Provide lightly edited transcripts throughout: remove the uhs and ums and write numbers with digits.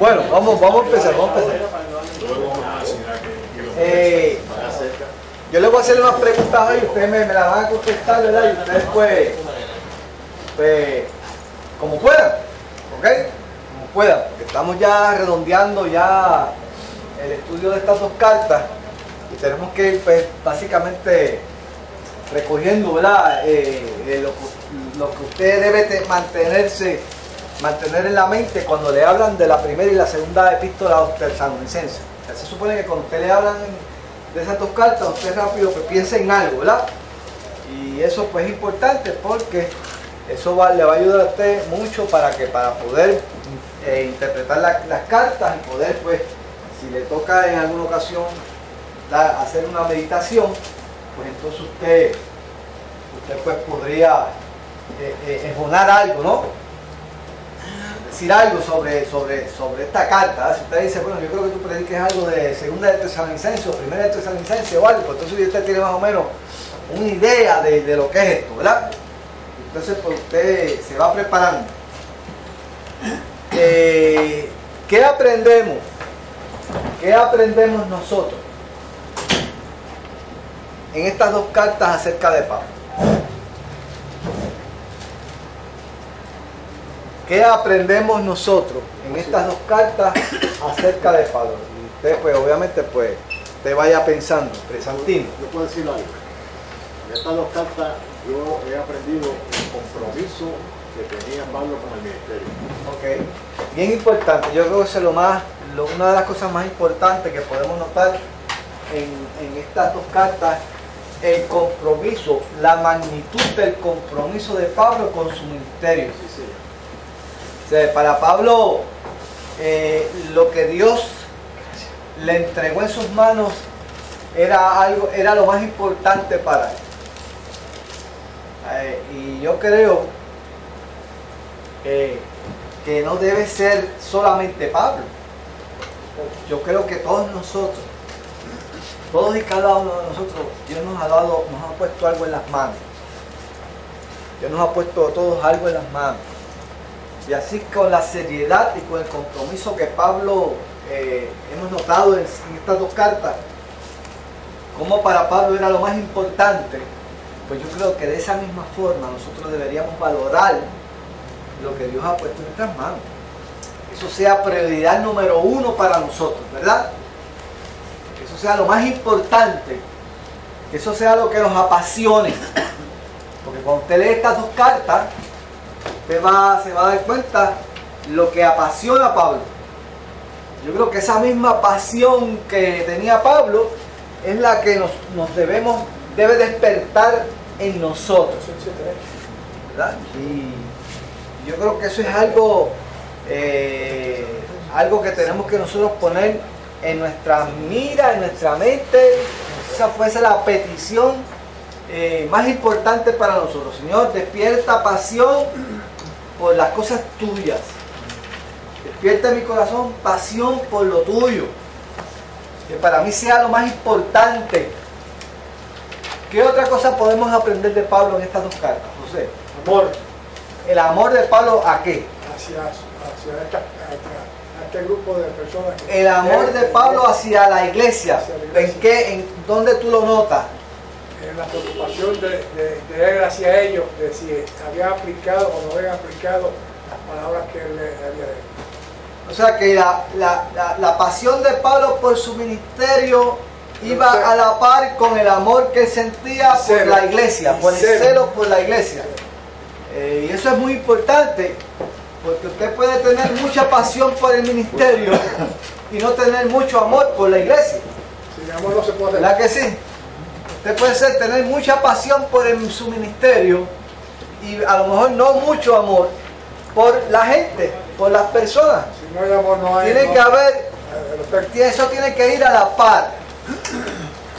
Bueno, vamos a empezar, yo les voy a hacer unas preguntas ahí, ustedes me las van a contestar, ¿verdad? Y ustedes pues como puedan, ¿ok? Como puedan, porque estamos ya redondeando ya el estudio de estas dos cartas y tenemos que ir pues, básicamente recogiendo, ¿verdad? Lo que usted debe mantener en la mente cuando le hablan de la primera y la segunda epístola a los tesalonicenses. Se supone que cuando usted le hablan de esas dos cartas, usted rápido que piense en algo, ¿verdad? Y eso pues es importante porque eso le va a ayudar a usted mucho para poder interpretar las cartas y poder pues, si le toca en alguna ocasión hacer una meditación, pues entonces usted pues podría exponer algo, ¿no? Decir algo sobre esta carta, ¿verdad? Si usted dice, bueno, yo creo que tú prediques algo de segunda de Tesalonicenses o primera de Tesalonicenses o algo, pues entonces usted tiene más o menos una idea de lo que es esto, ¿verdad? Entonces pues usted se va preparando. ¿Qué aprendemos? ¿Qué aprendemos nosotros en estas dos cartas acerca de Pablo? ¿Qué aprendemos nosotros en estas dos cartas acerca de Pablo? Y usted pues obviamente pues te vaya pensando, Santino. Yo puedo decir algo. En estas dos cartas yo he aprendido el compromiso que tenía Pablo con el ministerio. Ok, bien importante. Yo creo que eso es una de las cosas más importantes que podemos notar en estas dos cartas, el compromiso, la magnitud del compromiso de Pablo con su ministerio. Sí, sí. O sea, para Pablo, lo que Dios le entregó en sus manos era lo más importante para él. Y yo creo que no debe ser solamente Pablo. Yo creo que todos nosotros, todos y cada uno de nosotros, Dios nos ha puesto algo en las manos. Dios nos ha puesto a todos algo en las manos. Y así con la seriedad y con el compromiso que Pablo hemos notado en estas dos cartas, como para Pablo era lo más importante, pues yo creo que de esa misma forma nosotros deberíamos valorar lo que Dios ha puesto en nuestras manos. Eso sea prioridad número uno para nosotros, ¿verdad? Que eso sea lo más importante, que eso sea lo que nos apasione. Porque cuando usted lee estas dos cartas, se va a dar cuenta lo que apasiona a Pablo. Yo creo que esa misma pasión que tenía Pablo es la que debe despertar en nosotros, ¿verdad? Y yo creo que eso es algo que tenemos que nosotros poner en nuestra mira, en nuestra mente. Esa fuese la petición más importante para nosotros. Señor, despierta pasión por las cosas tuyas. Despierta en mi corazón pasión por lo tuyo. Que para mí sea lo más importante. ¿Qué otra cosa podemos aprender de Pablo en estas dos cartas, José? Amor. ¿El amor de Pablo a qué? Hacia este grupo de personas. El amor de Pablo hacia la iglesia. ¿En dónde tú lo notas? En la preocupación de él hacia ellos, de si había aplicado o no había aplicado las palabras que él le había dicho. O sea que la pasión de Pablo por su ministerio iba a la par con el amor que sentía por la iglesia, por el celo por la iglesia. Y eso es muy importante, porque usted puede tener mucha pasión por el ministerio y no tener mucho amor por la iglesia. Sin amor no se puede hacer. ¿Verdad que sí? Usted puede tener mucha pasión por su ministerio y a lo mejor no mucho amor por la gente, por las personas. Si no hay amor, no hay. Tiene que haber, eso tiene que ir a la par.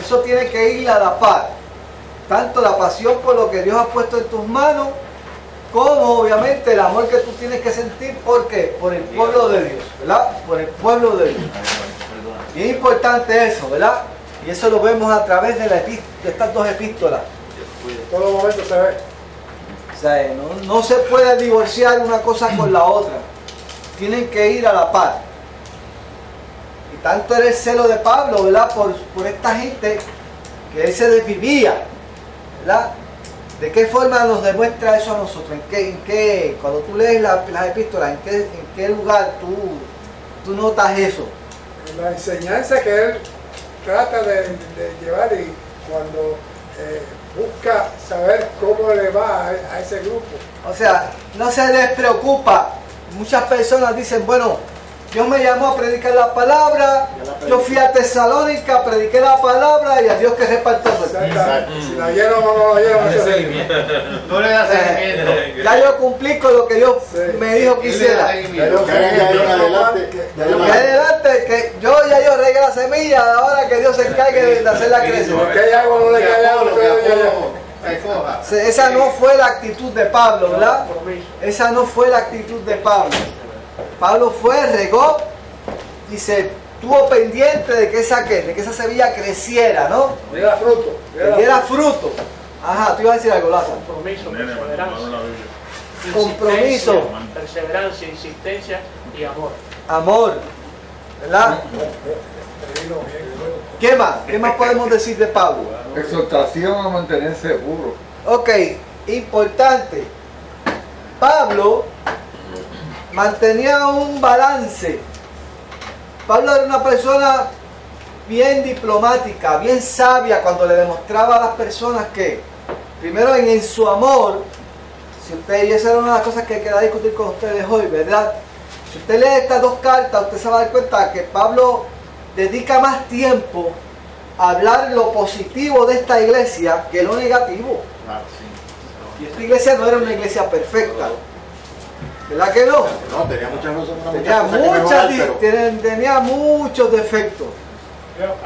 Eso tiene que ir a la par. Tanto la pasión por lo que Dios ha puesto en tus manos, como obviamente el amor que tú tienes que sentir. ¿Por qué? Por el pueblo de Dios, ¿verdad? Por el pueblo de Dios. Y es importante eso, ¿verdad? Y eso lo vemos a través de estas dos epístolas. En todo momento se ve. O sea, no se puede divorciar una cosa con la otra. Tienen que ir a la par. tanto era el celo de Pablo, ¿verdad? Por esta gente, que él se desvivía, ¿verdad? ¿De qué forma nos demuestra eso a nosotros? ¿En qué cuando tú lees las epístolas, en qué lugar tú notas eso? La enseñanza que él trata de llevar, y cuando busca saber cómo le va a ese grupo. O sea, no se les preocupa. Muchas personas dicen, bueno, Dios me llamó a predicar la palabra, yo fui a Tesalónica, prediqué la palabra y a Dios que reparta suerte. Si la oyeron o no la oyeron, no le das seguimiento. Ya yo cumplí con lo que Dios me dijo que hiciera. adelante, Y adelante, que yo regué la semilla, ahora que Dios se encargue de hacerla crecer. ¿qué hay algo o no le cae algo? Esa no fue la actitud de Pablo, ¿verdad? Esa no fue la actitud de Pablo. Pablo regó y se estuvo pendiente de que esa semilla creciera, ¿no? Diera fruto. Diera fruto. Ajá, tú ibas a decir algo, Lázaro. Compromiso, perseverancia. Compromiso. Perseverancia, insistencia y amor. Amor, ¿verdad? ¿Qué más? ¿Qué más podemos decir de Pablo? Exhortación a mantenerse puro. Ok, importante. Pablo mantenía un balance. Pablo era una persona bien diplomática, bien sabia cuando le demostraba a las personas que, primero en su amor, y esa era una de las cosas que quería discutir con ustedes hoy, ¿verdad? Si usted lee estas dos cartas, usted se va a dar cuenta que Pablo dedica más tiempo a hablar lo positivo de esta iglesia que lo negativo. Y esta iglesia no era una iglesia perfecta. ¿Verdad que no? No, tenía muchas cosas, tenía muchos defectos.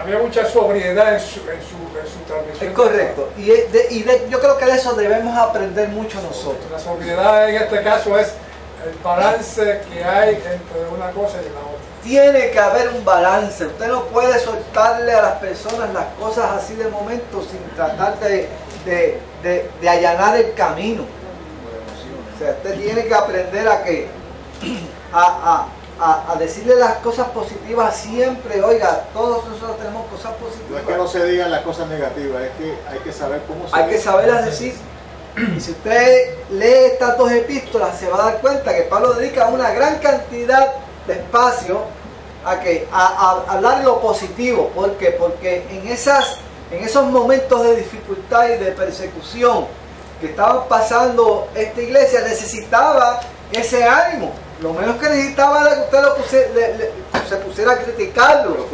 Había mucha sobriedad en su transmisión. Es correcto. Yo creo que de eso debemos aprender mucho nosotros. La sobriedad en este caso es el balance que hay entre una cosa y la otra. Tiene que haber un balance. Usted no puede soltarle a las personas las cosas así de momento sin tratar de allanar el camino. O sea, usted tiene que aprender a decirle las cosas positivas siempre. Oiga, todos nosotros tenemos cosas positivas. No es que no se digan las cosas negativas, es que hay que saber cómo se Hay que saberlas decir. Y si usted lee estas dos epístolas, se va a dar cuenta que Pablo dedica una gran cantidad de espacio a hablar lo positivo. ¿Por qué? Porque en esos momentos de dificultad y de persecución que estaban pasando esta iglesia, necesitaba ese ánimo. Lo menos que necesitaba era que usted se pusiera a criticarlo,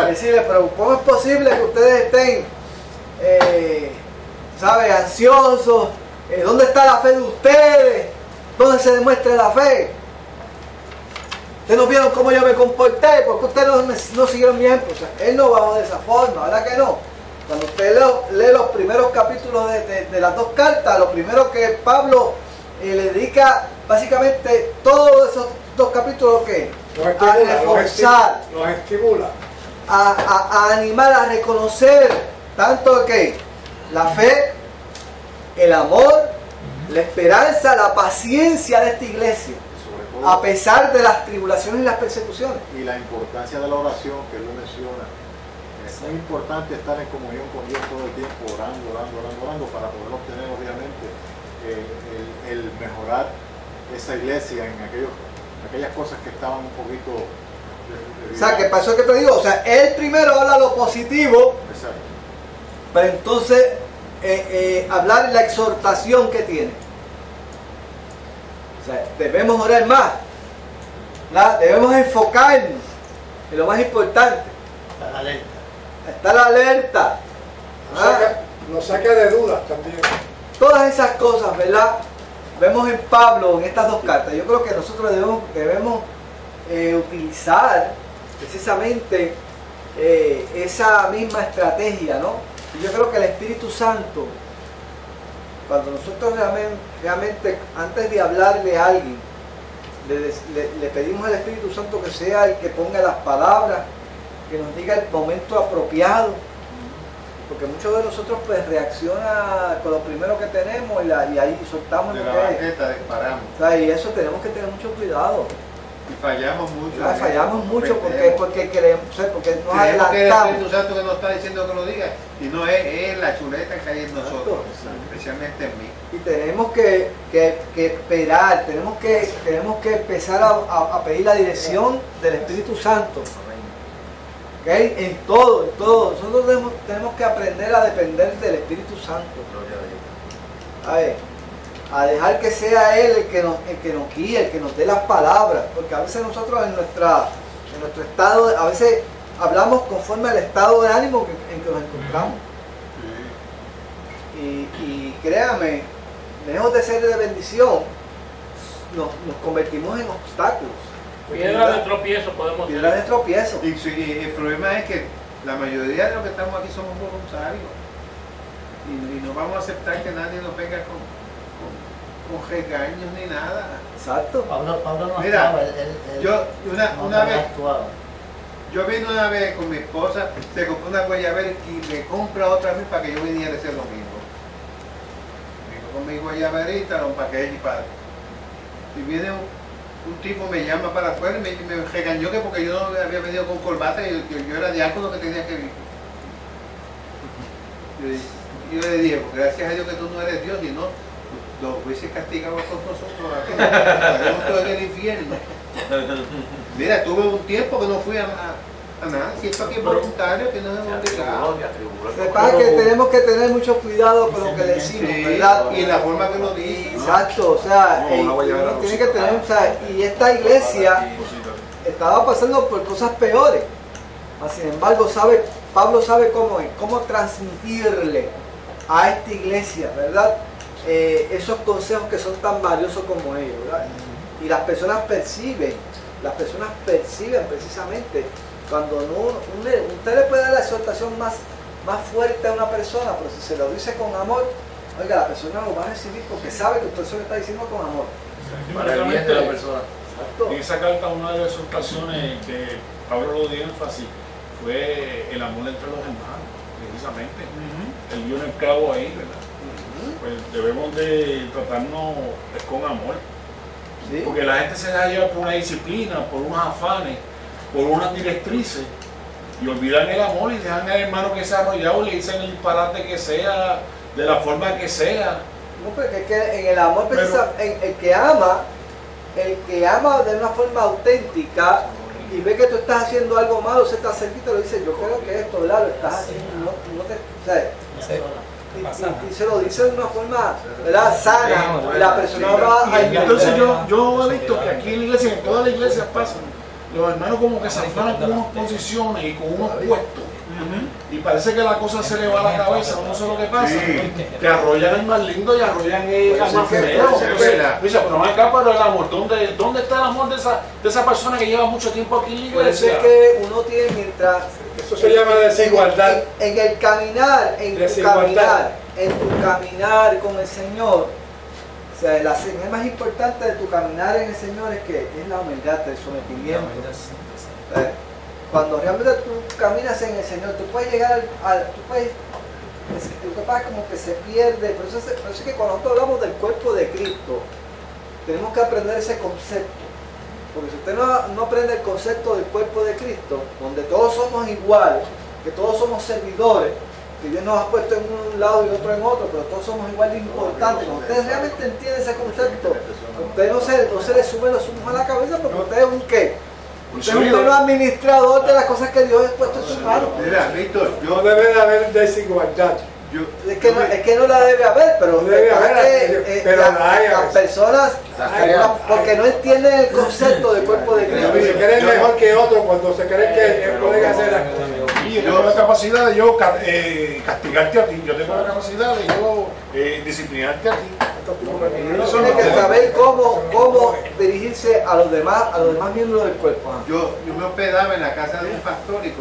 decirle, pero ¿cómo es posible que ustedes estén ansiosos? ¿Dónde está la fe de ustedes? ¿Dónde se demuestra la fe? Ustedes no vieron cómo yo me comporté, porque ustedes no siguieron mi ejemplo. O sea, él no bajó de esa forma, ¿verdad que no? Cuando usted lee los primeros capítulos de las dos cartas, lo primero que Pablo le dedica básicamente todos esos dos capítulos que a reforzar, los estimula, a animar, a reconocer tanto que la fe, el amor, la esperanza, la paciencia de esta iglesia, a pesar de las tribulaciones y las persecuciones. Y la importancia de la oración, que él lo menciona. Es muy importante estar en comunión con Dios todo el tiempo, orando, para poder obtener, obviamente, el mejorar esa iglesia en aquellas cosas que estaban un poquito... O sea, que pasó que te digo, o sea, él primero habla lo positivo, Exacto. pero entonces hablar la exhortación que tiene. O sea, debemos orar más, ¿verdad? Debemos enfocarnos en lo más importante. Estar alerta. Nos saca de dudas también. Todas esas cosas, ¿verdad? Vemos en Pablo, en estas dos cartas. Yo creo que nosotros debemos utilizar precisamente esa misma estrategia, ¿no? Y yo creo que el Espíritu Santo, cuando nosotros realmente antes de hablarle a alguien, le pedimos al Espíritu Santo que sea el que ponga las palabras, que nos diga el momento apropiado, porque muchos de nosotros pues reacciona con lo primero que tenemos y ahí soltamos De lo la que banqueta disparamos. o sea, y eso tenemos que tener mucho cuidado. Y fallamos mucho. Fallamos mucho porque queremos, porque nos creemos que es el adelantamos. Espíritu Santo que nos está diciendo que lo diga, y no es la chuleta que hay en nosotros, especialmente en mí. Y tenemos que esperar, tenemos que empezar a pedir la dirección del Espíritu Santo. ¿Okay? En todo. Nosotros tenemos que aprender a depender del Espíritu Santo. A dejar que sea Él el que nos guíe, el que nos dé las palabras. Porque a veces nosotros en nuestro estado, a veces hablamos conforme al estado de ánimo en que nos encontramos. Y créame, lejos de ser de bendición, nos convertimos en obstáculos. Piedra de tropiezo podemos Piedra de tener. tropiezo. Y el problema es que la mayoría de los que estamos aquí somos voluntarios. Y no vamos a aceptar que nadie nos venga con regaños ni nada. Exacto. Pablo no Mira, actuaba, él yo una vez actuaba. Yo vine una vez con mi esposa, se compró una guayabera y me compra otra vez para que yo viniera ese domingo. Vengo con mi guayaberita, lo empaqué y para. Y viene un tipo, me llama para afuera y me regañó que porque yo no había venido con corbata y yo era diácono que tenía que vivir. Yo le dije, pues gracias a Dios que tú no eres Dios, y no, los hubiese castigado con nosotros, nosotros en el infierno. Mira, tuve un tiempo que no fui a nada, si esto aquí es voluntario, que no es obligado. Lo que pasa es que tenemos que tener mucho cuidado con lo que decimos, Sí, ¿verdad? y la forma que lo dice. Exacto, o sea, uno tiene que tener, o sea, y esta iglesia estaba pasando por cosas peores. Mas, sin embargo, Pablo sabe cómo transmitirle a esta iglesia, ¿verdad? Esos consejos que son tan valiosos como ellos, ¿verdad? Y las personas perciben precisamente cuando usted le puede dar la exhortación más fuerte a una persona, pero si se lo dice con amor, oiga, la persona lo va a recibir porque sabe que usted se lo está diciendo con amor. Para el bien de la persona. Exacto. En esa carta, una de las exhortaciones que Pablo lo dio énfasis fue el amor entre los hermanos, precisamente. Él dio en el clavo ahí, ¿verdad? Pues debemos de tratarnos con amor. ¿Sí? Porque la gente se deja llevar por una disciplina, por unos afanes, por unas directrices, y olvidan el amor y dejan al hermano que se ha arrollado y le dicen el disparate que sea, de la forma que sea. No, porque es que en el amor, el que ama de una forma auténtica y ve que tú estás haciendo algo malo, se te acerca y te lo dice, yo creo que esto, ¿verdad? Lo estás haciendo, y se lo dice de una forma, ¿verdad? Sana, y la persona va a entender. Entonces yo he visto que aquí en la iglesia, en todas las iglesias pasan, los hermanos como que se afanan con unas posiciones y con unos puestos. Y parece que la cosa se le va a la cabeza, no sé lo que pasa, que arrollan el más lindo y arrollan el más feo. Dice, pero no acá, pero el amor, ¿dónde está el amor de esa persona que lleva mucho tiempo aquí en la Por eso iglesia? es que uno tiene, mientras Eso se llama desigualdad. en el caminar, en tu caminar con el Señor, o sea, la señal más importante de tu caminar en el Señor es la humildad, el sometimiento. Cuando realmente tú caminas en el Señor, tú puedes llegar lo que pasa es como que se pierde. Por eso es que cuando nosotros hablamos del cuerpo de Cristo, tenemos que aprender ese concepto. Porque si usted no aprende el concepto del cuerpo de Cristo, donde todos somos iguales, que todos somos servidores, que Dios nos ha puesto en un lado y otro en otro, pero todos somos igual de importantes. Cuando usted realmente entiende ese concepto, usted no se le sube los humos a la cabeza, porque usted es un ¿qué? Usted es un pleno administrador de las cosas que Dios ha puesto en sus manos. Mira, Víctor, No debe de haber desigualdad. Es que no la debe haber, pero Debe haber, pero la hay. las personas, porque no entienden el concepto del cuerpo de Se Cristo. creen mejor que otros cuando se creen que pueden hacer las cosas. Y yo tengo la capacidad de yo castigarte a ti, yo tengo la capacidad de yo disciplinarte a ti. Uno tiene que saber cómo dirigirse a los demás miembros del cuerpo. yo me hospedaba en la casa de un pastor y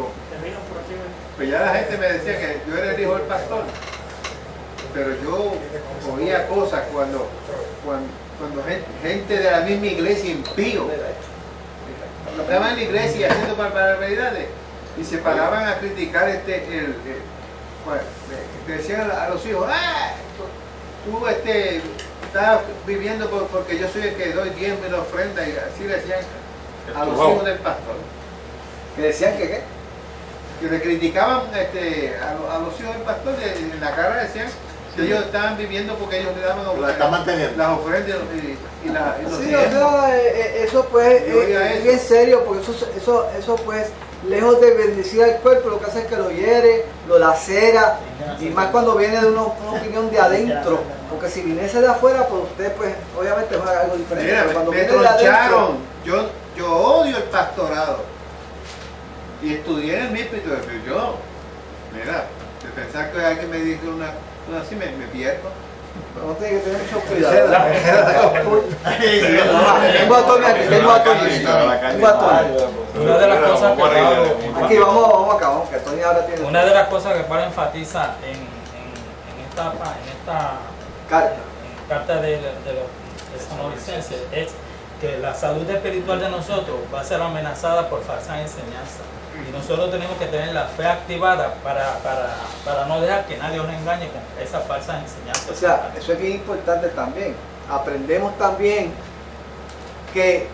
pues ya la gente me decía que yo era el hijo del pastor. Pero yo oía cosas cuando gente de la misma iglesia impío estaban en la iglesia haciendo barbaridades y se paraban a criticar decían a los hijos, tú estás viviendo porque yo soy el que doy diezmo y la ofrenda, y así le decían a los hijos del pastor. Que decían que qué. Que le criticaban a los hijos del pastor, en la cara decían que ellos estaban viviendo porque ellos le daban Lo están manteniendo. las ofrendas y los Sí, diezmos. o sea, eso pues es bien serio, porque eso pues, lejos de bendecir al cuerpo, lo que hace es que lo hiere, lo lacera, y más cuando viene de una opinión de adentro, porque si viniese de afuera, pues usted pues, obviamente es algo diferente. Mira, pero cuando me viene de adentro, troncharon. Yo odio el pastorado. Y estudié en el míspito de yo. Mira, de pensar que alguien me dice una así, me pierdo. no tiene que tener mucho cuidado. Tengo a Tony aquí, tengo a Tony. Una de las cosas que Pablo, Aquí vamos acá, vamos, que Tony ahora tiene una de las cosas que Pablo enfatiza en esta carta de los tesalonicenses es que la salud espiritual de nosotros va a ser amenazada por falsas enseñanzas. Y nosotros tenemos que tener la fe activada para no dejar que nadie nos engañe con esas falsas enseñanzas. O sea, eso es bien importante también. Aprendemos también que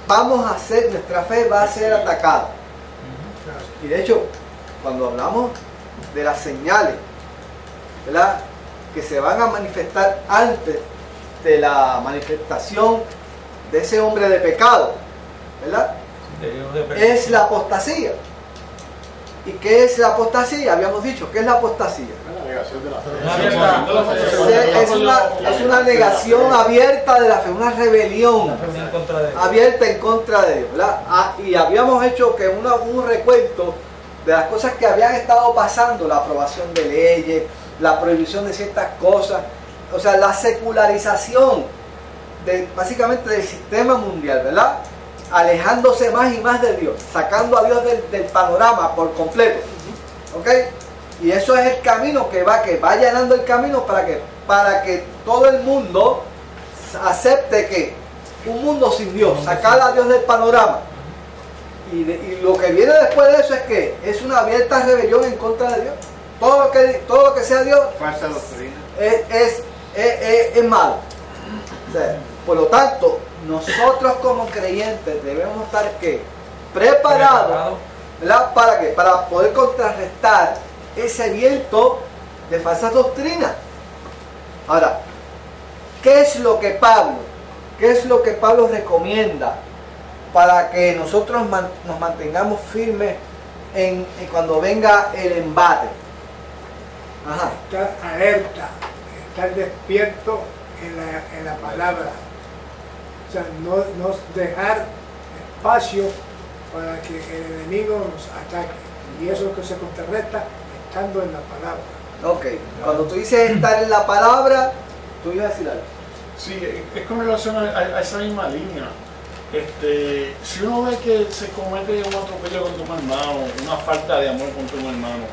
nuestra fe va a ser atacada. Y de hecho, cuando hablamos de las señales, ¿verdad?, que se van a manifestar antes de la manifestación de ese hombre de pecado, ¿verdad?, es la apostasía. ¿Y qué es la apostasía? Habíamos dicho, ¿qué es la apostasía? La negación de la fe. Es una negación abierta de la fe, una rebelión abierta en contra de Dios, ¿verdad? Y habíamos hecho que un recuento de las cosas que habían estado pasando, la aprobación de leyes, la prohibición de ciertas cosas, o sea, la secularización básicamente del sistema mundial, ¿verdad?, alejándose más y más de Dios, sacando a Dios del panorama por completo, ¿ok? Y eso es el camino que va allanando el camino para que todo el mundo acepte que un mundo sin Dios, sacar a Dios del panorama. Y lo que viene después de eso es que es una abierta rebelión en contra de Dios. Todo lo que sea Dios Falsa doctrina. es malo. O sea, por lo tanto, nosotros como creyentes debemos estar preparados, ¿verdad? ¿Para qué? Para poder contrarrestar ese viento de falsas doctrinas. Ahora, ¿qué es lo que Pablo recomienda para que nosotros nos mantengamos firmes en cuando venga el embate? Ajá. Estar alerta, estar despierto en la palabra. O sea, no dejar espacio para que el enemigo nos ataque. Y eso es lo que se contrarresta estando en la palabra. Ok, cuando tú dices estar en la palabra, tú ibas a decir algo. Sí, es con relación a esa misma línea. Si uno ve que se comete un atropello contra un hermano, una falta de amor contra un hermano,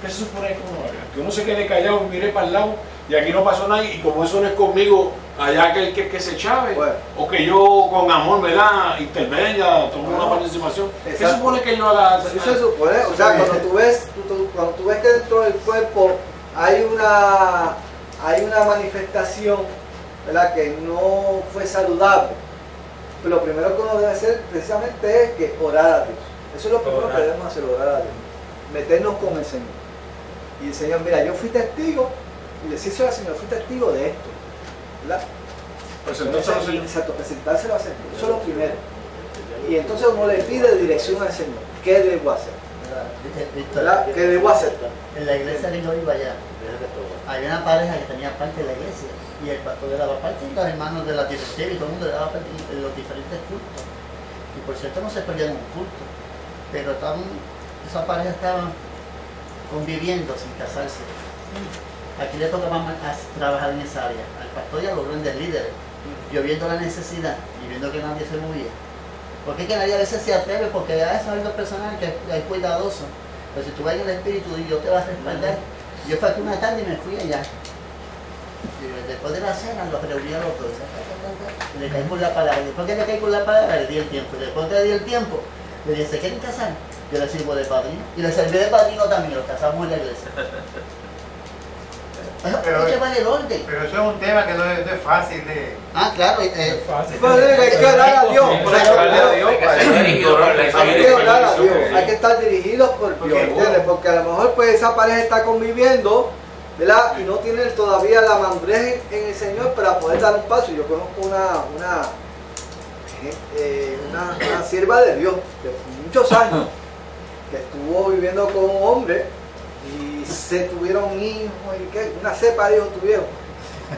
¿qué se supone que uno haga? Que uno se quede callado y mire para el lado y aquí no pasó nada, y como eso no es conmigo, allá que se chave, bueno, o que yo con amor, ¿verdad?, intervenga, tome una participación. Exacto. ¿Qué se supone que yo haga? Eso se supone, o sea, cuando tú ves que dentro del cuerpo hay una manifestación, ¿verdad?, que no fue saludable, pues lo primero que uno debe hacer precisamente es que orar a Dios. Eso es lo primero que debemos hacer, orar a Dios, meternos con el Señor. Y el Señor, mira, yo fui testigo, y decírselo al Señor, fui testigo de esto, ¿verdad? Presentárselo al Señor. Exacto, presentárselo al Señor. Eso es lo primero. Y entonces uno le pide dirección al Señor. ¿Qué debo hacer? ¿Verdad? ¿Qué debo hacer? En la iglesia de yo iba allá, había una pareja que tenía parte de la iglesia y el pastor le daba parte y los hermanos de la directiva y todo el mundo le daba parte en los diferentes cultos. Y por cierto no se perdían un culto, pero esa pareja estaban conviviendo sin casarse. Aquí le tocaba más trabajar en esa área, al pastor y a los grandes líderes. Yo viendo la necesidad y viendo que nadie se movía. Porque es que nadie a veces se atreve, porque ya es algo personal que es cuidadoso. Pero si tú vas en el espíritu y Dios te va a respaldar. Yo falté una tarde y me fui allá. Y después de la cena los reuní a los dos. Y le caí por la palabra. Después que le caí por la palabra le di el tiempo. Y después que le di el tiempo, le dije, ¿se quieren casar? Yo le sirvo de padrino. Y le serví de padrino también, los casamos en la iglesia. Hay que llevar el orden. Pero eso es un tema que no es fácil de... Ah, claro. Fácil. Pues, hay que orar a Dios. Imposible. Por eso, Hay que ser dirigido por la hay que orar a Dios. Iglesia. Hay que estar dirigidos por Dios, ¿entiendes? Porque a lo mejor pues esa pareja está conviviendo, ¿verdad? Y no tiene todavía la madurez en el Señor para poder dar un paso. Yo conozco una sierva de Dios de muchos años que estuvo viviendo con un hombre y se tuvieron hijos y ¿qué? Una cepa de hijos tuvieron,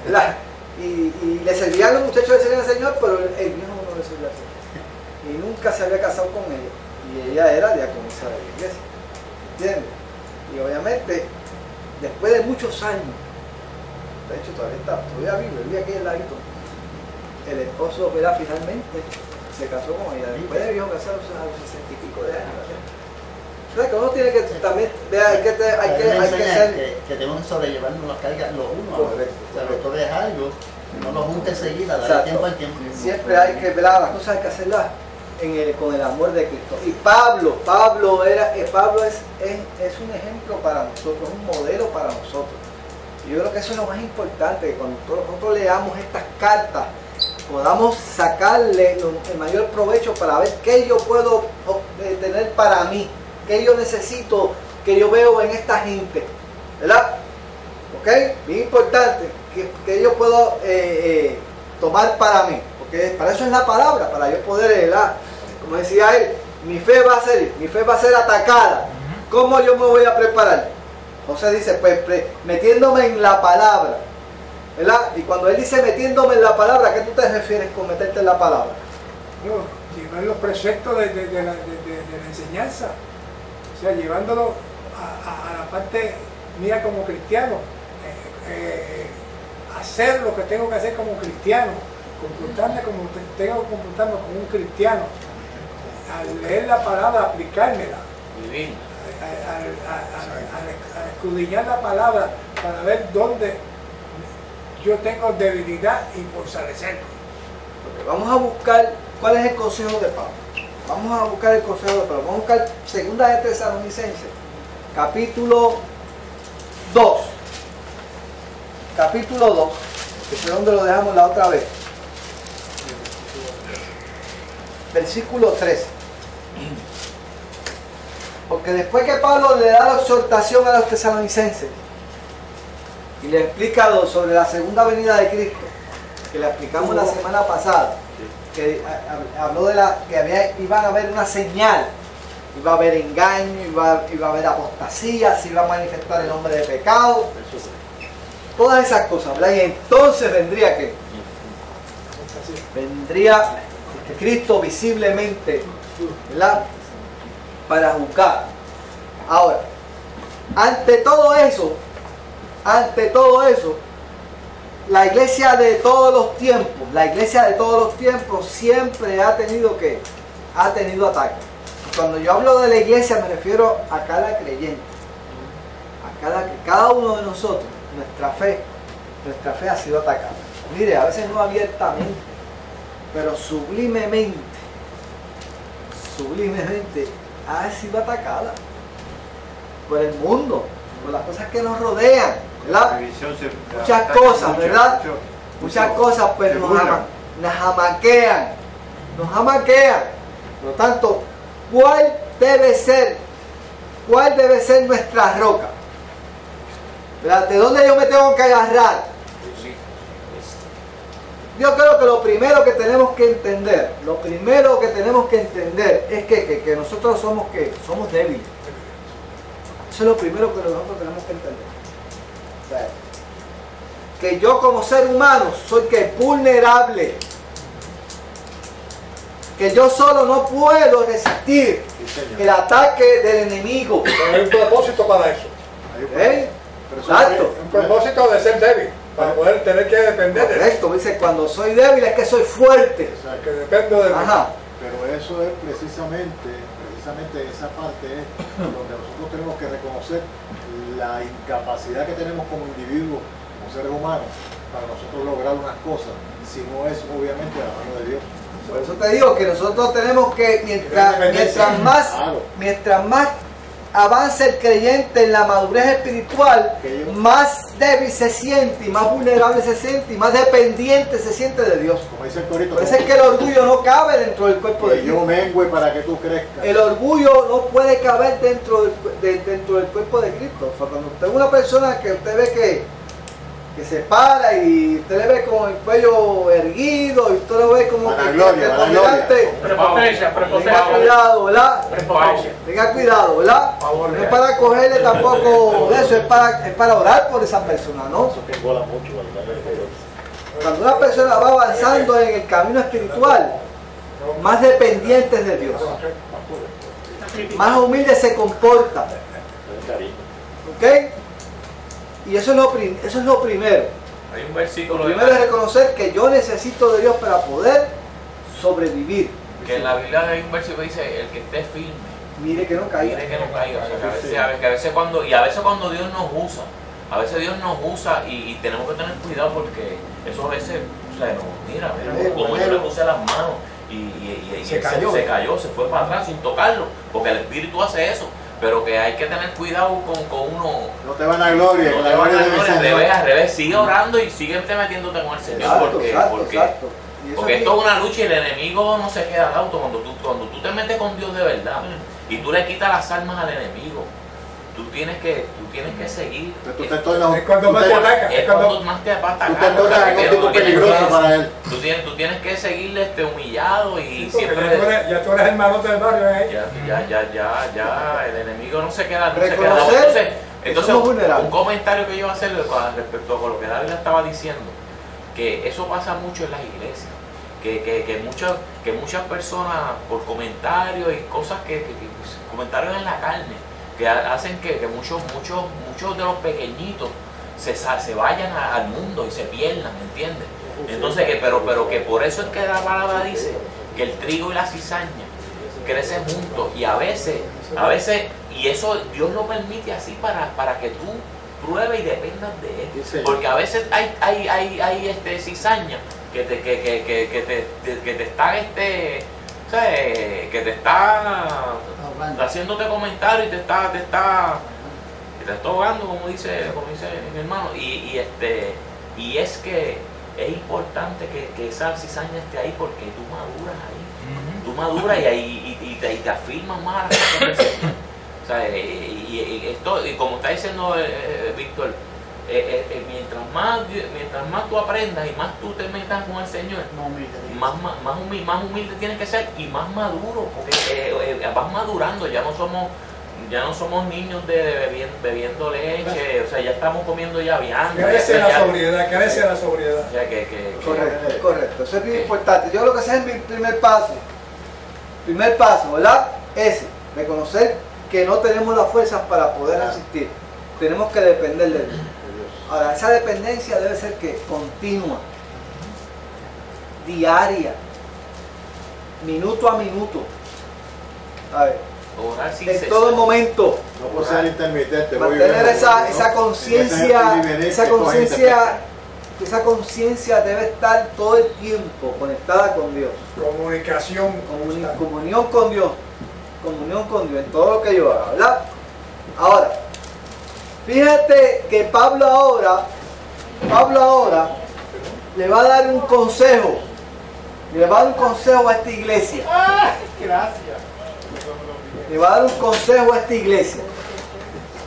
¿verdad? Y le servían los muchachos, le servían al Señor, pero el viejo no le servía al Señor y nunca se había casado con ella y ella era diaconisa de la iglesia, ¿entiendes? Y obviamente después de muchos años, de hecho todavía vive aquí al ladito, el esposo, ¿verdad? Finalmente se casó con ella después de viejo casado a los 60 y pico de años. O sea que uno tiene que también hay que ser que tenemos que sobrellevarnos las cargas los unos a los otros. O sea, que todo es algo, no lo junte enseguida, darle tiempo al tiempo. Siempre hay que, ¿verdad? Las cosas hay que hacerlas con el amor de Cristo. Y Pablo es un ejemplo para nosotros, un modelo para nosotros. Y yo creo que eso es lo más importante, que cuando nosotros leamos estas cartas, podamos sacarle el mayor provecho para ver qué yo puedo tener para mí, qué yo necesito, que yo veo en esta gente, ¿verdad? ¿Ok? Bien importante, que yo puedo tomar para mí, porque para eso es la palabra, para yo poder, ¿verdad? Como decía él, mi fe va a ser atacada. ¿Cómo yo me voy a preparar? José dice, pues metiéndome en la palabra, ¿verdad? Y cuando él dice metiéndome en la palabra, ¿a qué tú te refieres con meterte en la palabra? No, llevar los preceptos de la enseñanza, o sea, llevándolo a la parte mía como cristiano, hacer lo que tengo que hacer como cristiano, comportarme como tengo que comportarme como un cristiano, al leer la palabra, aplicármela, a escudriñar la palabra para ver dónde yo tengo debilidad y fortalecerlo. Vamos a buscar cuál es el consejo de Pablo. Vamos a buscar el consejo de Pablo. Vamos a buscar 2 de Tesalonicenses, capítulo 2. Capítulo 2, que fue donde lo dejamos la otra vez. Versículo 13. Porque después que Pablo le da la exhortación a los tesalonicenses y le explica sobre la segunda venida de Cristo, que le explicamos la semana pasada, que habló de que iban a haber una señal, iba a haber engaño, iba a haber apostasía, se iba a manifestar el hombre de pecado, todas esas cosas, ¿verdad? Y entonces vendría que Cristo visiblemente, ¿verdad? Para juzgar. Ahora, ante todo eso, la iglesia de todos los tiempos siempre ha tenido ataques. Cuando yo hablo de la iglesia me refiero a cada creyente, cada uno de nosotros, nuestra fe ha sido atacada. Mire, a veces no abiertamente, pero sublimemente ha sido atacada por el mundo, por las cosas que nos rodean, ¿verdad? Muchas cosas, ¿verdad? Muchas cosas pues nos jamaquean. Por lo tanto, ¿cuál debe ser nuestra roca? ¿Verdad? ¿De dónde yo me tengo que agarrar? Yo creo que lo primero que tenemos que entender es que nosotros somos débiles. Eso es lo primero que nosotros tenemos que entender. O sea, que yo como ser humano soy vulnerable. Que yo solo no puedo resistir el ataque del enemigo. Pero hay un propósito para eso. Exacto. Un propósito de ser débil, para poder tener que depender de esto. Dice, cuando soy débil es que soy fuerte. Que dependo de mí. Pero eso es precisamente esa parte es donde nosotros tenemos que reconocer la incapacidad que tenemos como individuos, como seres humanos, para nosotros lograr unas cosas, si no es obviamente a la mano de Dios. Por eso te digo que nosotros tenemos que, mientras más avanza el creyente en la madurez espiritual, más débil se siente, y más vulnerable se siente, y más dependiente se siente de Dios. Como dice el corito, Por eso es que el orgullo no cabe dentro del cuerpo de que yo Cristo. mengüe para que tú crezcas. El orgullo no puede caber dentro del cuerpo de Cristo. O sea, cuando usted es una persona que usted ve que se para y usted le ve con el cuello erguido y usted lo ve como que preponderante, Prepotencia, tenga cuidado, ¿verdad? Tenga cuidado, ¿verdad? No es para cogerle tampoco de eso, es para orar por esa persona, ¿no? Cuando una persona va avanzando en el camino espiritual, más dependientes de Dios, más humilde se comporta, ¿ok? Y eso es lo primero. Hay un versículo Lo primero es reconocer que yo necesito de Dios para poder sobrevivir. que en la Biblia hay un versículo que dice: el que esté firme, Mire que no caiga. mire que no caiga. O sea, que a veces cuando Dios nos usa, y tenemos que tener cuidado porque eso a veces, o sea, mira, como yo le puse las manos y Se él cayó. se cayó, se fue para atrás sin tocarlo, porque el Espíritu hace eso. Pero que hay que tener cuidado con uno. No te van a gloria, No con te la van gloria a del al Señor. revés, al revés, sigue orando y sigue metiéndote con el Señor. Exacto, porque exacto. Y eso porque aquí- esto es una lucha y el enemigo no se queda auto. Cuando tú te metes con Dios de verdad y tú le quitas las armas al enemigo, tú tienes que seguir. Tú te tornas Es cuando más te ataca. Es cuando más te va a atacar. te tornas en un tipo peligroso para él. Tú tienes que seguirle humillado y Porque siempre. ya tú eres el malote del barrio, ¿eh? Ya, el enemigo no se queda. Reconocer que Entonces, somos vulnerables. un comentario que yo iba a hacer respecto a lo que David estaba diciendo, que eso pasa mucho en las iglesias, que muchas personas por comentarios y cosas comentarios en la carne, que hacen que muchos de los pequeñitos se vayan al mundo y se pierdan, ¿me entiendes? Entonces, pero que por eso es que la palabra dice que el trigo y la cizaña crecen juntos, y a veces, y eso Dios lo permite así para que tú pruebes y dependas de Él. Sí, señor. Porque a veces hay cizaña que te está ¿sabes? Que te está haciéndote comentarios y te está ahogando, como dice mi hermano, y es que es importante que esa cizaña esté ahí, porque tú maduras ahí, tú maduras y te afirmas más a las cosas del Señor. O sea, y como está diciendo Víctor, mientras más tú aprendas y más tú te metas con el Señor, más humilde tienes que ser y más maduro, porque vas madurando. Ya no somos niños bebiendo leche, o sea, ya estamos comiendo ya viando. Crece la sobriedad, crece la sobriedad. O sea, que Correcto, eso es bien importante. Yo lo que sé es mi primer paso, ¿verdad? Ese, reconocer que no tenemos las fuerzas para poder asistir. Tenemos que depender de Dios. Ahora, esa dependencia debe ser que continua, diaria, minuto a minuto. A ver, orar sin en cesar. todo momento. No por ser intermitente. Mantener esa conciencia, esa conciencia debe estar todo el tiempo conectada con Dios. Comunicación. Comunión con Dios en todo lo que yo haga, ¿verdad? Ahora, fíjate que Pablo ahora le va a dar un consejo, a esta iglesia. Gracias. Le va a dar un consejo a esta iglesia.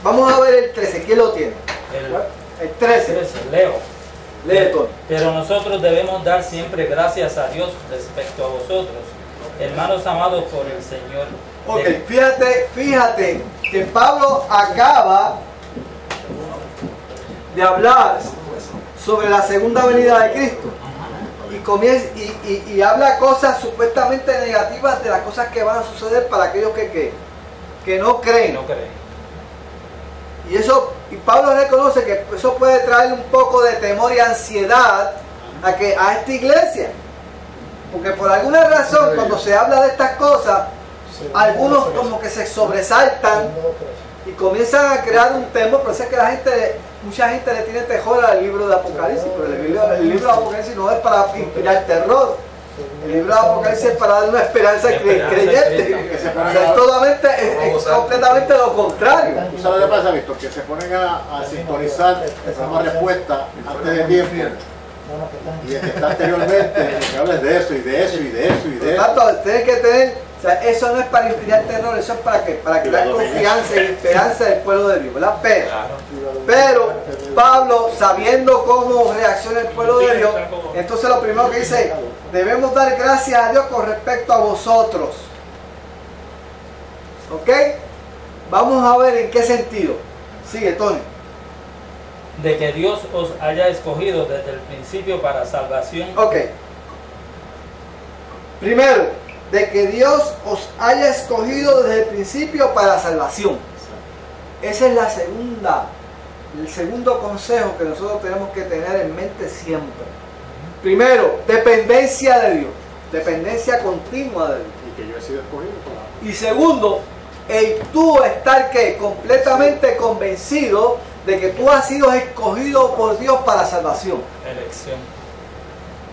Vamos a ver el 13, ¿quién lo tiene? El 13, Leo. lee todo. Pero nosotros debemos dar siempre gracias a Dios respecto a vosotros, hermanos amados por el Señor. Ok, fíjate que Pablo acaba de hablar sobre la segunda venida de Cristo y comienza y habla cosas supuestamente negativas de las cosas que van a suceder para aquellos que no creen. No creen. Y Pablo reconoce que eso puede traer un poco de temor y ansiedad a esta iglesia, porque por alguna razón cuando se habla de estas cosas, algunos como que se sobresaltan y comienzan a crear un temor. Por eso es que mucha gente le tiene terror al libro de Apocalipsis, pero el libro de Apocalipsis no es para inspirar terror, El libro de Apocalipsis es para dar una esperanza al creyente. Que se O ponen sea, es a- es completamente lo contrario. ¿Tú sabes qué pasa, Víctor? Que se ponen a sintonizar el programa Respuesta antes de tiempo. Y el que está anteriormente, que hables de eso y de eso y de eso y Por de lo eso. tanto, tienes que tener, o sea, eso no es para inspirar terror, eso es para que dar confianza y esperanza del pueblo de Dios, ¿verdad? Pero Pablo, sabiendo cómo reacciona el pueblo de Dios, entonces lo primero que dice, debemos dar gracias a Dios con respecto a vosotros. ¿Ok? Vamos a ver en qué sentido. Sigue, Tony. De que Dios os haya escogido desde el principio para salvación. Ok. Primero, de que Dios os haya escogido desde el principio para salvación. Esa es el segundo consejo que nosotros tenemos que tener en mente siempre. Primero, dependencia de Dios. Dependencia continua de Dios. Y que yo he sido escogido para... Y segundo, el tú estar que completamente convencido de que tú has sido escogido por Dios para salvación. Elección.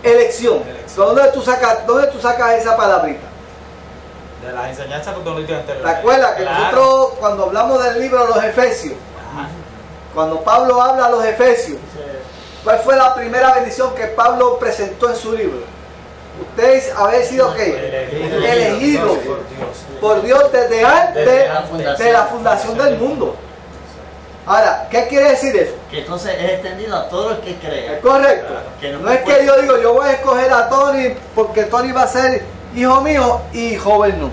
Elección. ¿Dónde tú sacas esa palabrita? De las enseñanzas que tú nos diste ¿Te anteriormente. acuerdas que Claro. nosotros cuando hablamos del libro de los Efesios, Ajá. cuando Pablo habla a los Efesios, ¿cuál fue la primera bendición que Pablo presentó en su libro? Ustedes habéis sido ¿qué? Elegidos por Dios desde antes de la fundación del mundo. Ahora, ¿qué quiere decir eso? Que entonces es extendido a todo el que Es cree. correcto. Que No es que yo digo, yo voy a escoger a Tony porque Tony va a ser hijo mío y joven no.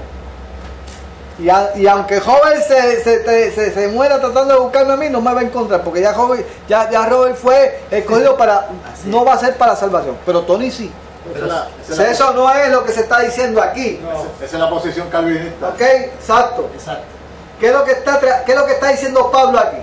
Y aunque joven se muera tratando de buscarme a mí, no me va a encontrar porque ya Robert fue escogido para, no va a ser para salvación, pero Tony sí. Eso no es lo que se está diciendo aquí. Esa es la posición calvinista. ¿Ok? Exacto. Exacto. ¿Qué es lo que está diciendo Pablo aquí?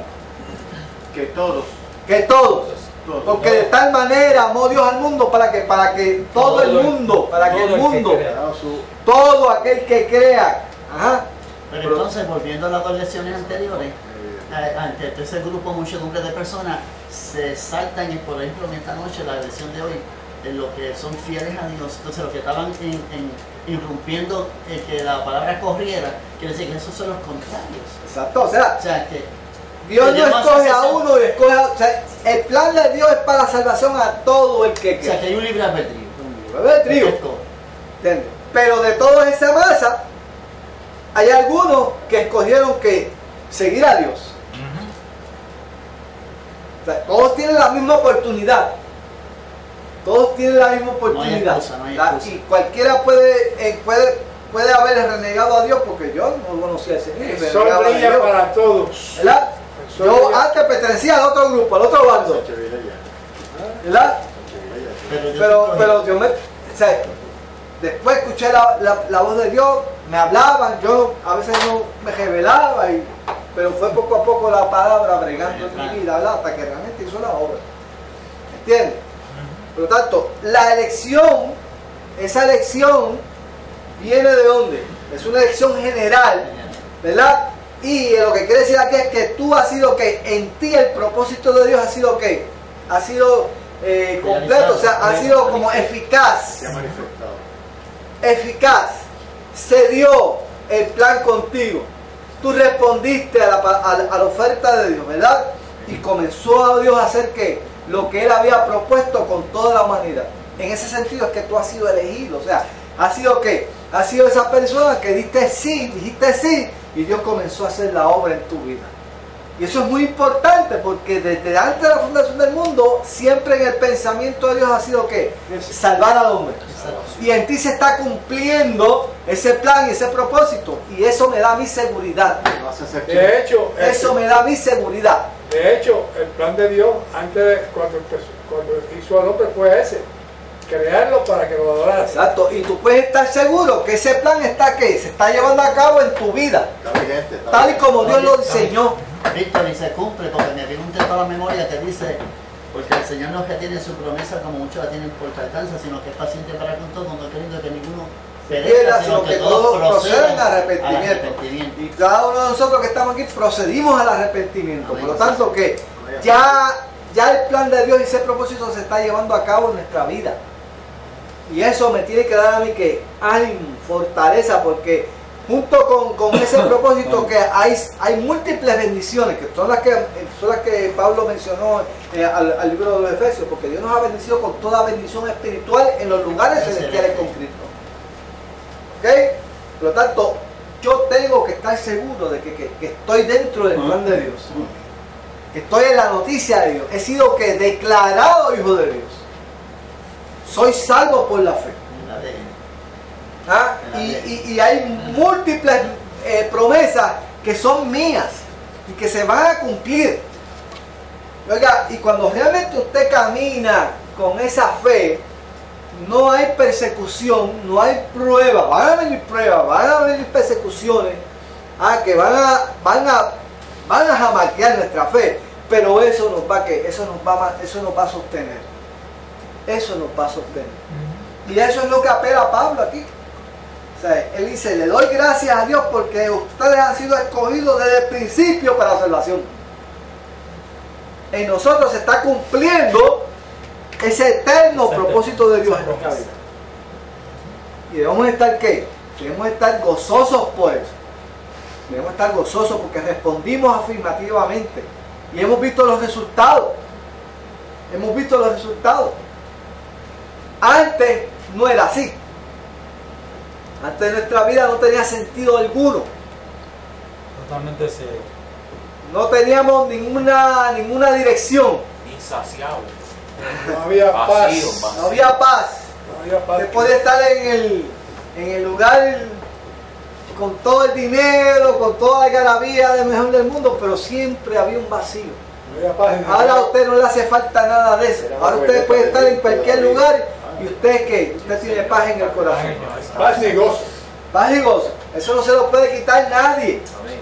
Que todos, Que todos. todos. Porque de tal manera amó Dios al mundo para que todo el mundo, para que el mundo, Dado su- todo aquel que crea. Ajá. Pero entonces, volviendo a las dos lecciones anteriores, ante ese grupo, muchedumbre de personas, se saltan, por ejemplo, en esta noche, la lección de hoy, en lo que son fieles a Dios. Entonces, los que estaban irrumpiendo que la palabra corriera, quiere decir que esos son los contrarios. Exacto. O sea, que Dios no tenemos escoge a acceso- uno y escoge a... O sea, el plan de Dios es para salvación a todo el que O sea, crea. que hay un libre albedrío. ¿Verdad, trío? ¿Entiendes? Pero de toda esa masa, hay algunos que escogieron que seguir a Dios. O sea, todos tienen la misma oportunidad. Todos tienen la misma oportunidad. No hay excusa. Y cualquiera puede haber renegado a Dios porque yo no conocía ese Señor. El sol brilla para todos. ¿Verdad? El sol Yo brilla. antes pertenecía al otro grupo, al otro bando. ¿Verdad? Pero Dios me... O sea, después escuché la voz de Dios, me hablaban, yo a veces no me revelaba, pero fue poco a poco la palabra bregando en mi vida, ¿verdad? Hasta que realmente hizo la obra. ¿Entiendes? Por lo tanto, la elección, esa elección viene de dónde? Es una elección general, ¿verdad? Y lo que quiere decir aquí es que tú has sido que en ti el propósito de Dios ha sido que ha sido completo, o sea, ha sido como eficaz. Se ha manifestado. Eficaz. Se dio el plan contigo. Tú respondiste a la oferta de Dios, ¿verdad? Y comenzó a Dios a hacer ¿qué? Lo que Él había propuesto con toda la humanidad. En ese sentido es que tú has sido elegido. O sea, has sido ¿qué? Has sido esa persona que dijiste sí, y Dios comenzó a hacer la obra en tu vida. Y eso es muy importante porque desde antes de la fundación del mundo, siempre en el pensamiento de Dios ha sido ¿qué? Salvar al hombre. Y en ti se está cumpliendo ese plan y ese propósito. Y eso me da mi seguridad. No hace excepción. De hecho, Eso me da mi seguridad. de hecho, el plan de Dios, antes de cuando hizo al hombre, fue ese: crearlo para que lo adorara. Exacto. Y tú puedes estar seguro que ese plan está ¿qué? Se está llevando a cabo en tu vida. Está vigente. está Tal y vigente. como Dios lo diseñó. Víctor, y se cumple, porque me viene un texto a la memoria que dice, porque el Señor no es que tiene su promesa como muchos la tienen por tardanza, sino que es paciente para con todo, no queriendo que ninguno Quiera, sino que todos procedan al al arrepentimiento. arrepentimiento. Y cada uno de nosotros que estamos aquí procedimos al arrepentimiento. Por lo tanto que ya el plan de Dios y ese propósito se está llevando a cabo en nuestra vida. Y eso me tiene que dar a mí que ánimo, fortaleza, porque junto con ese propósito que hay múltiples bendiciones, que son las que Pablo mencionó al libro de los Efesios, porque Dios nos ha bendecido con toda bendición espiritual en los lugares celestiales con Cristo. ¿Ok? Por lo tanto, yo tengo que estar seguro de que estoy dentro del plan de Dios, que estoy en la noticia de Dios, he sido declarado hijo de Dios, soy salvo por la fe. ¿Ah? Y hay múltiples promesas que son mías y que se van a cumplir. Oiga, y cuando realmente usted camina con esa fe, no hay persecución, no hay pruebas. Van a venir pruebas, van a venir persecuciones que van a jamaquear nuestra fe, pero eso nos va a sostener. Eso nos va a sostener. Y eso es lo que apela a Pablo aquí. O sea, él dice, le doy gracias a Dios porque ustedes han sido escogidos desde el principio para la salvación. En nosotros se está cumpliendo ese eterno propósito de Dios en nuestra vida. Y debemos estar ¿qué? Debemos estar gozosos por eso. Debemos estar gozosos porque respondimos afirmativamente. Y hemos visto los resultados. Hemos visto los resultados. Antes no era así. Antes nuestra vida no tenía sentido alguno. Totalmente serio. No teníamos ninguna dirección. Insaciable. No había Vacío, paz. vacío. No había paz. No había paz. Usted podía estar en el lugar con todo el dinero, con toda la algarabía del mejor del mundo, pero siempre había un vacío. No había paz en Ahora a usted no le hace falta nada de eso. Ahora usted puede estar en cualquier lugar y usted ¿qué? Usted tiene paz en el corazón. paz y gozo. Paz y gozo. Eso no se lo puede quitar nadie. Amén.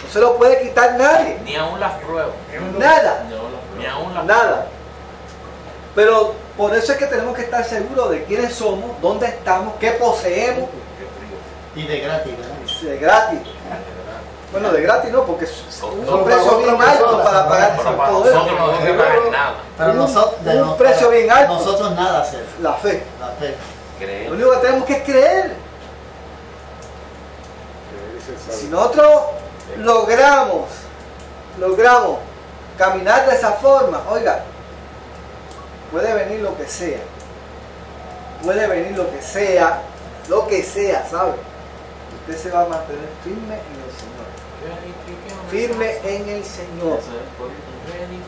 No se lo puede quitar nadie. Ni aún las pruebas. Nada. Ni aún las Nada. Pero por eso es que tenemos que estar seguros de quiénes somos, dónde estamos, qué poseemos. Y de gratis, ¿verdad? De gratis. Bueno, de gratis no, porque es No, un precio bien alto para pagar Pero para todo nosotros eso. no debe pagar nada. Para nosotros, un precio bien alto. Nosotros nada hacer. La fe. La fe. Lo Creer. único que tenemos que es creer. Si nosotros logramos caminar de esa forma, oiga, puede venir lo que sea. Puede venir lo que sea, ¿sabe? Usted se va a mantener firme en el Señor. Firme en el Señor.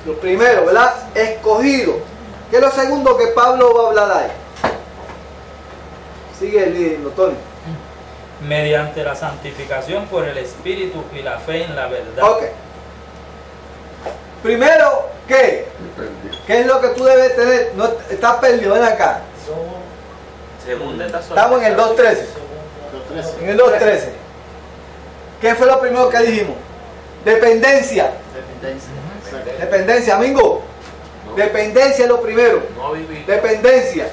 Lo primero, ¿verdad? Escogido. ¿Qué es lo segundo que Pablo va a hablar ahí? Sigue leyendo, Tony. Mediante la santificación por el Espíritu y la fe en la verdad. Ok. Primero, ¿qué? ¿Qué es lo que tú debes tener? No, estás perdido, ven acá. Según esta Estamos en el 2.13. En el 2.13. ¿Qué fue lo primero que dijimos? Dependencia. Dependencia, amigo. Dependencia es lo primero. No vivir. Dependencia.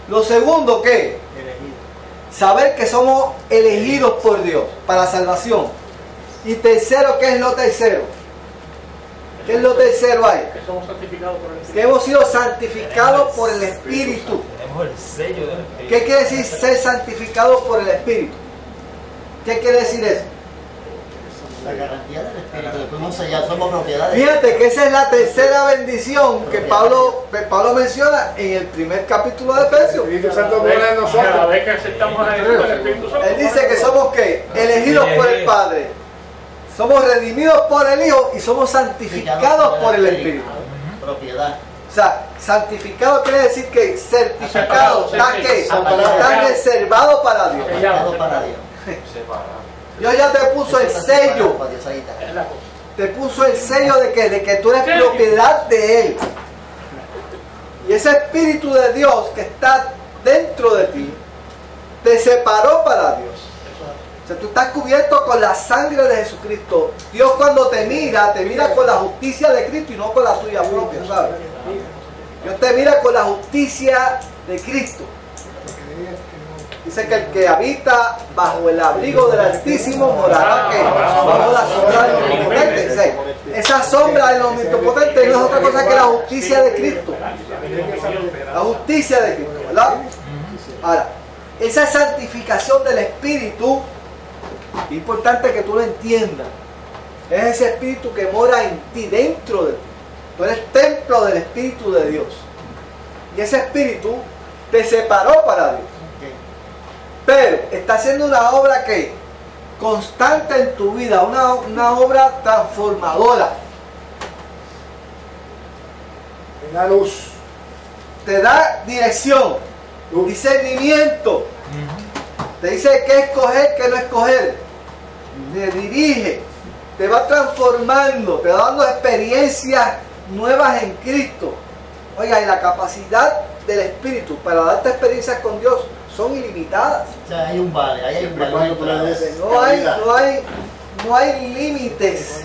Lo segundo, ¿qué? Saber que somos elegidos por Dios para salvación. Y tercero, ¿qué es lo tercero? ¿Qué es lo tercero ahí? Que somos santificados por el Espíritu. Que hemos sido santificados por el Espíritu. Tenemos el sello del Espíritu. ¿Qué quiere decir ser santificados por el Espíritu? ¿Qué quiere decir eso? La garantía del Espíritu. Después ya somos propiedades. Fíjate que esa es la tercera bendición que Pablo menciona en el primer capítulo de Efesios. El Espíritu Santo mora en Cada nosotros. vez que aceptamos a Jesús, el Espíritu Santo. Él dice que somos ¿qué? Elegidos por el Padre. Somos redimidos por el Hijo y somos santificados por el Espíritu. Propiedad. O sea, santificado quiere decir que certificado, están reservados para Dios. Apartado para Dios. Separado. Dios ya te puso el sello. Para Dios, ahí está. Es la cosa. Te puso el sello de que tú eres propiedad de Él. Y ese Espíritu de Dios que está dentro de ti, te separó para Dios. O sea, tú estás cubierto con la sangre de Jesucristo. Dios cuando te mira con la justicia de Cristo y no con la tuya propia, ¿sabes? Dios te mira con la justicia de Cristo. Dice que el que habita bajo el abrigo del Altísimo morará que bajo la sombra del Omnipotente. O sea, esa sombra del Omnipotente no es otra cosa que la justicia de Cristo. La justicia de Cristo, ¿verdad? Ahora, esa santificación del Espíritu, es importante que tú lo entiendas, es ese Espíritu que mora en ti, dentro de ti. Tú eres templo del Espíritu de Dios. Y ese Espíritu te separó para Dios. Pero está haciendo una obra que constante en tu vida, una obra transformadora. Te da luz. Te da dirección, discernimiento. Te dice qué escoger, qué no escoger. Te dirige, te va transformando, te va dando experiencias nuevas en Cristo. Oiga, y la capacidad del Espíritu para darte experiencias con Dios son ilimitadas. O sea, hay un vale, hay un vale. No hay límites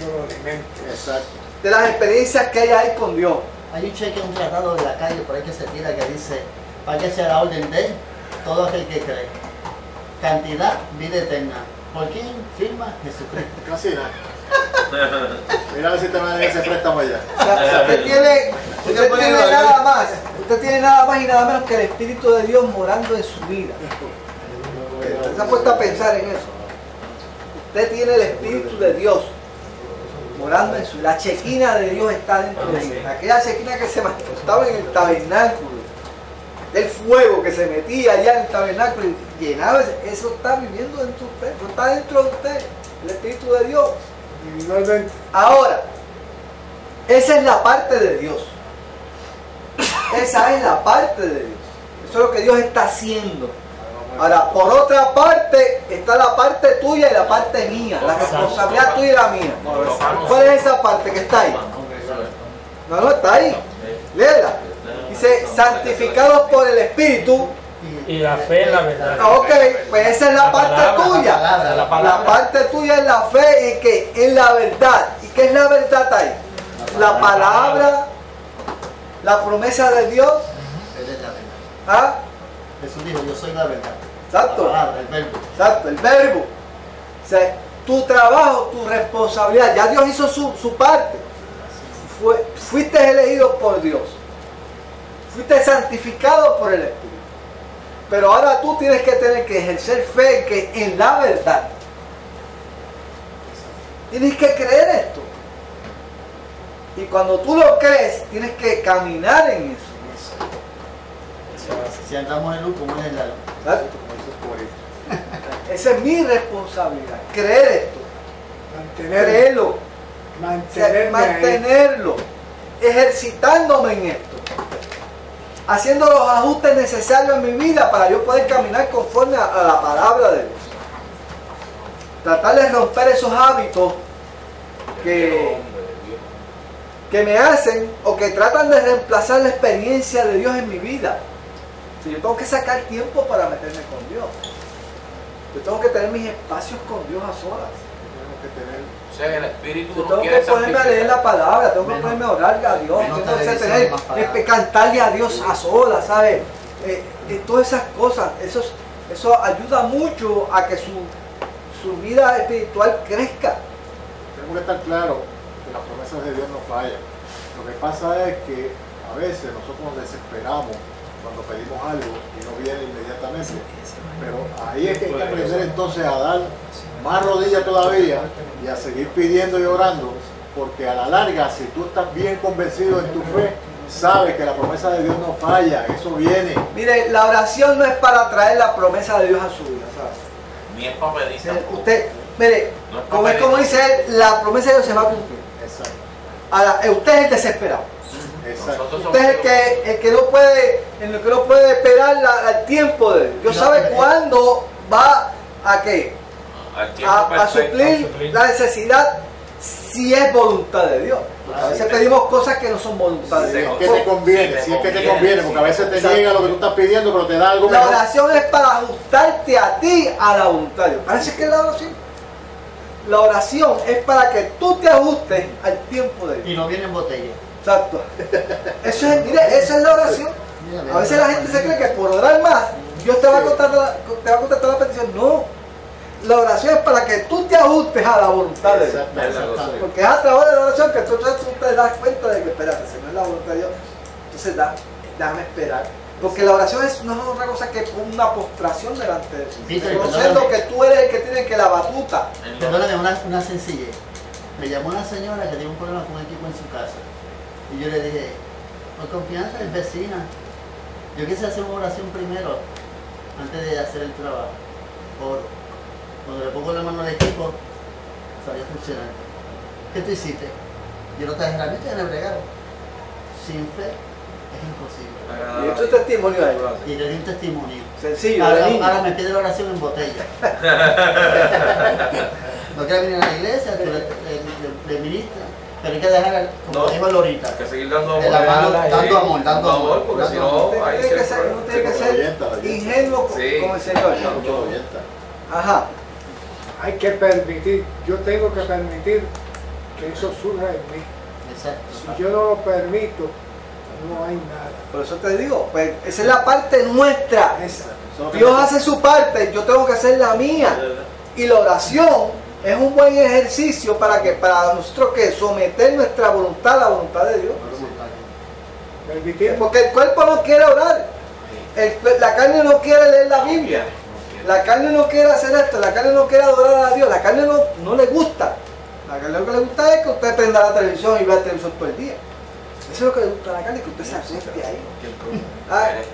Exacto. de las experiencias que hay con Dios. Hay un cheque, un tratado de la calle por ahí que se tira que dice, páguese a la orden de todo aquel que cree. Cantidad, vida eterna. ¿Por quién firma? Jesucristo. Casi nada. Mira a ver si te van a ese préstamo allá. O sea, usted tiene nada más y nada menos que el Espíritu de Dios morando en su vida. ¿Usted se ha puesto a pensar en eso? Usted tiene el Espíritu de Dios morando en su vida. La chequina de Dios está dentro de él. Aquella chequina que se manifestaba en el tabernáculo, el fuego que se metía allá en el tabernáculo y llenaba, eso está viviendo dentro de usted, eso está dentro de usted, el Espíritu de Dios. Individualmente. Ahora, esa es la parte de Dios. Esa es la parte de Dios. Eso es lo que Dios está haciendo. Ahora, por otra parte, está la parte tuya y la parte mía. La responsabilidad tuya y la mía. ¿Cuál es esa parte que está ahí? No, está ahí. Léela. Dice, santificados por el Espíritu. Y la fe en la verdad. Ok, pues esa es la parte tuya. La parte tuya es la fe y que es la verdad. ¿Y qué es la verdad ahí? La palabra, la promesa de Dios. Él es la verdad. ¿Ah? Jesús dijo, yo soy la verdad. Exacto. La palabra, el verbo. Exacto, el verbo. O sea, tu trabajo, tu responsabilidad. Ya Dios hizo su parte. Fuiste elegido por Dios. Fuiste santificado por el Espíritu. Pero ahora tú tienes que tener que ejercer fe en la verdad. Tienes que creer esto. Y cuando tú lo crees, tienes que caminar en eso. Si andamos en luz, como es la luz. ¿Sabes? Esa es mi responsabilidad. Creer esto. Creerlo. Mantenerlo. Ejercitándome en esto. Haciendo los ajustes necesarios en mi vida para yo poder caminar conforme a la palabra de Dios. Tratar de romper esos hábitos que me hacen o que tratan de reemplazar la experiencia de Dios en mi vida. Si yo tengo que sacar tiempo para meterme con Dios. Yo tengo que tener mis espacios con Dios a solas. O sea, el Espíritu Yo no tengo que quiere ponerme a leer la palabra, tengo que ponerme a orarle a Dios, tengo que cantarle a Dios a solas, ¿sabes? Todas esas cosas, eso ayuda mucho a que su vida espiritual crezca. Tenemos que estar claros que las promesas de Dios no fallan. Lo que pasa es que a veces nosotros nos desesperamos cuando pedimos algo y no viene inmediatamente. Pero ahí es que hay que aprender entonces a dar más rodillas todavía y a seguir pidiendo y orando, porque a la larga, si tú estás bien convencido en tu fe, sabes que la promesa de Dios no falla, eso viene. Mire, la oración no es para traer la promesa de Dios a su vida, ¿sabes? Ni es para pedir tampoco. Usted, mire, No es como dice él, la promesa de Dios se va a cumplir. Exacto. Ahora, usted es el desesperado. Exacto. Usted es el que no puede esperar al tiempo de Dios. Dios sabe cuándo va a qué. A suplir la necesidad si es voluntad de Dios. A veces pedimos cosas que no son voluntad de Dios. Si es que te conviene, si es que te conviene, porque a veces te niega lo que tú estás pidiendo, pero te da algo La mejor. oración es para ajustarte a ti a la voluntad de Dios. Parece que es la oración. La oración es para que tú te ajustes al tiempo de Dios. Y no viene en botella. Exacto. Mire, esa es la oración. A veces la gente se cree que por orar más, Dios te va a contestar la petición. No. La oración es para que tú te ajustes a la voluntad de Dios. Porque es a través de la oración que tú te das cuenta de que, espérate, si no es la voluntad de Dios, entonces déjame esperar. Porque la oración no es otra cosa que una postración delante de Dios. Peter, Reconociendo que tú eres el que tiene que la batuta. Perdóname, una sencillez. Me llamó una señora que tiene un problema con un equipo en su casa. Y yo le dije, por confianza es vecina. Yo quise hacer una oración primero, antes de hacer el trabajo. Oro. Cuando le pongo la mano al equipo, salió a funcionar. ¿Qué tú hiciste? Yo no traje herramientas y le bregaron. Sin fe es imposible. Y esto es testimonio ahí. Y le di un testimonio. Sencillo. Ahora me pide la oración en botella. No quiere venir a la iglesia, tú le ministras, pero hay que dejar, como dijo Lorita, Hay que seguir dando en la mano, dando amor, porque si no, ahí Uno tiene que ser ingenuo Sí. con el Señor. Ajá. Hay que permitir, yo tengo que permitir que eso surja en mí. Exacto. Si yo no lo permito, no hay nada. Por eso te digo, pues esa es la parte nuestra. Exacto. Dios hace su parte, yo tengo que hacer la mía. Y la oración es un buen ejercicio para nosotros que someter nuestra voluntad a la voluntad de Dios. Permitir, Porque el cuerpo no quiere orar. La carne no quiere leer la Biblia. La carne no quiere hacer esto. La carne no quiere adorar a Dios. La carne no le gusta. La carne lo que le gusta es que usted prenda la televisión y vea la televisión todo el día. Eso es lo que le gusta a la carne, que usted se acueste ahí.